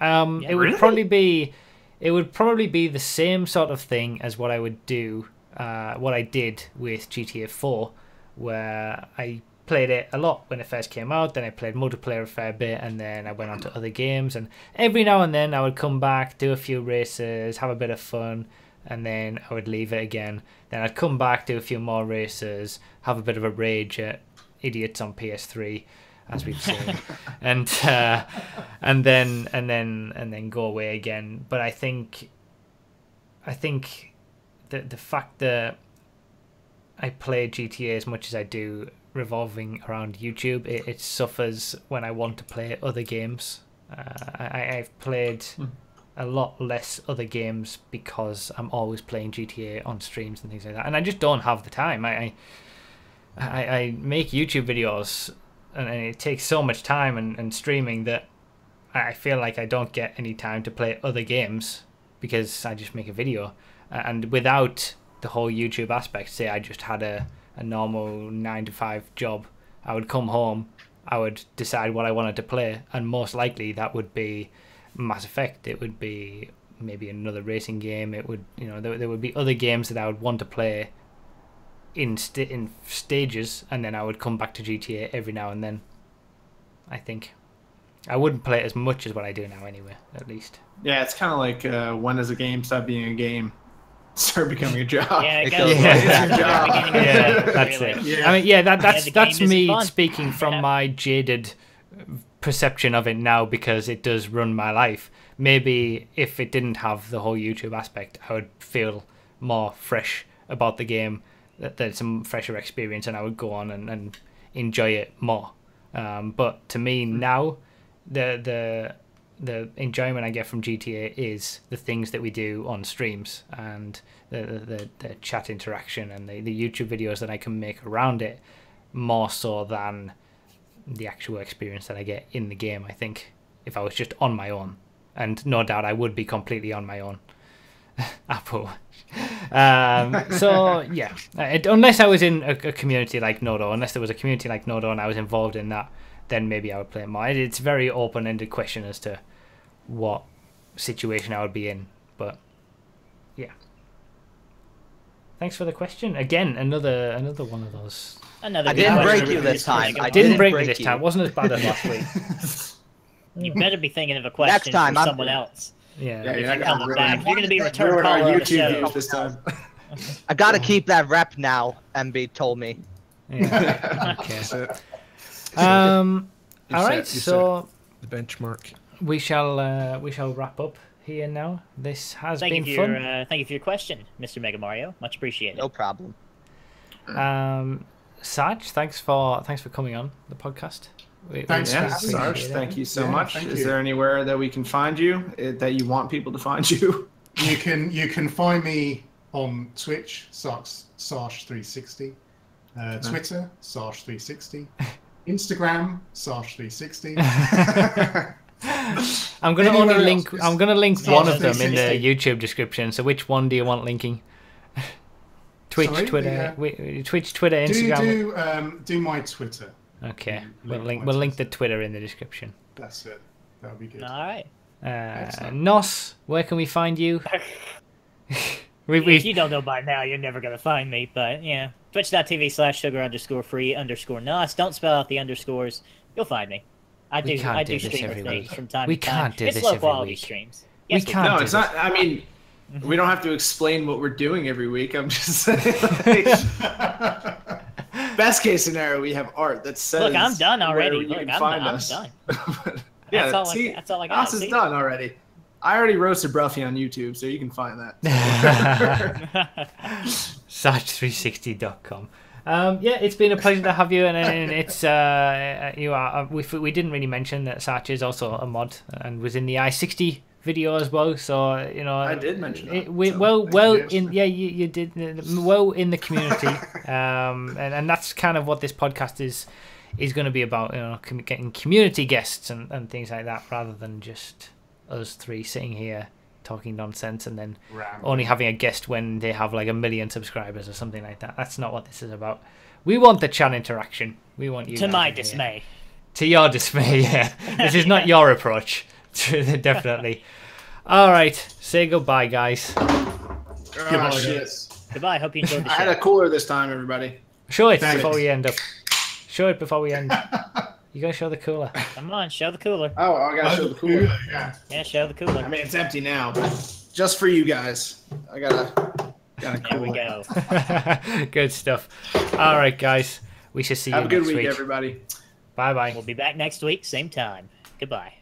It would probably be... It would probably be the same sort of thing as what I would do, what I did with GTA 4, where I played it a lot when it first came out, then I played multiplayer a fair bit, and then I went on to other games, and every now and then I would come back, do a few races, have a bit of fun, and then I would leave it again. Then I'd come back, do a few more races, have a bit of a rage at idiots on PS3, as we've seen, and then go away again. But I think the fact that I play GTA as much as I do revolving around YouTube, it suffers when I want to play other games. I've played a lot less other games because I'm always playing GTA on streams and things like that, and I just don't have the time. I make YouTube videos, and it takes so much time and streaming that I feel like I don't get any time to play other games because I just make a video. And without the whole YouTube aspect, say I just had a normal 9-to-5 job, I would come home, I would decide what I wanted to play, and most likely that would be Mass Effect. It would be maybe another racing game. It would, there would be other games that I would want to play in stages, and then I would come back to GTA every now and then. I think I wouldn't play it as much as what I do now anyway, at least. Yeah, it's kind of like when does a game stop being a game, start becoming a job? Yeah, it's your job. Yeah, that's it. Yeah. I mean, that's me speaking from my jaded perception of it now, because it does run my life. Maybe if it didn't have the whole YouTube aspect, I would feel more fresh about the game, that there's some fresher experience, and I would go on and enjoy it more. But to me now, the enjoyment I get from GTA is the things that we do on streams, and the chat interaction, and the YouTube videos that I can make around it, more so than the actual experience that I get in the game, I think, if I was just on my own. And no doubt I would be completely on my own. Apple. So yeah, unless I was in a community like Nodo, unless there was a community like Nodo and I was involved in that, then maybe I would play it more. It's a very open-ended question as to what situation I would be in, but yeah. Thanks for the question. Again, another one of those. I didn't break you this time. I didn't break you this time. It wasn't as bad as last week. You better be thinking of a question for someone else. Yeah, if you're coming back, you're going to be a return caller on the show this time. I gotta keep that rep now. MB told me. Yeah. Okay. All right. So the benchmark. We shall wrap up here now. This has been fun. Thank you for your question, Mr. Mega Mario. Much appreciated. No problem. Sarch, thanks for coming on the podcast. Thanks, Sarch. Thank you so much. Is there anywhere that we can find you, that you want people to find you? You can find me on Twitch, Sarch360, Twitter, Sarch360, Instagram, Sarch360. I'm gonna link one of them in the YouTube description. So which one do you want linking? Twitch, Twitter, Instagram. Do my Twitter. Okay, we'll link the Twitter in the description. That's it. That'll be good. All right. Nos, where can we find you? If you don't know by now, you're never gonna find me. But yeah, twitch.tv/sugar_free_nos. Don't spell out the underscores. You'll find me. I do stream things from time to time. We can't do this every week. It's low quality streams. Yes, we can't. No, it's not. I mean, we don't have to explain what we're doing every week. I'm just saying. Best case scenario, we have art that says. Look, I'm done already. You can find us. I'm done. Yeah, that's all I got. Us is done already. I already roasted Bruffy on YouTube, so you can find that. Sarch360.com. Yeah, it's been a pleasure to have you, and it's you are. We didn't really mention that Sarch is also a mod and was in the I-60 video as well. So I did mention that. You did well in the community, and that's kind of what this podcast is going to be about. Getting community guests and things like that, rather than just us three sitting here talking nonsense and then only having a guest when they have like 1 million subscribers or something like that. That's not what this is about. We want the chat interaction. We want you. To my dismay. To your dismay, yeah. This is not your approach. Definitely. All right. Say goodbye, guys. Goodbye. Hope you enjoyed the show. I had a cooler this time, everybody. Show it before we end. You gotta show the cooler. Come on, show the cooler. Oh, I gotta show the cooler. Yeah, show the cooler. I mean, it's empty now, but just for you guys, I gotta There we go. Good stuff. All right, guys. We shall see you next week. Have a good week, everybody. Bye-bye. We'll be back next week, same time. Goodbye.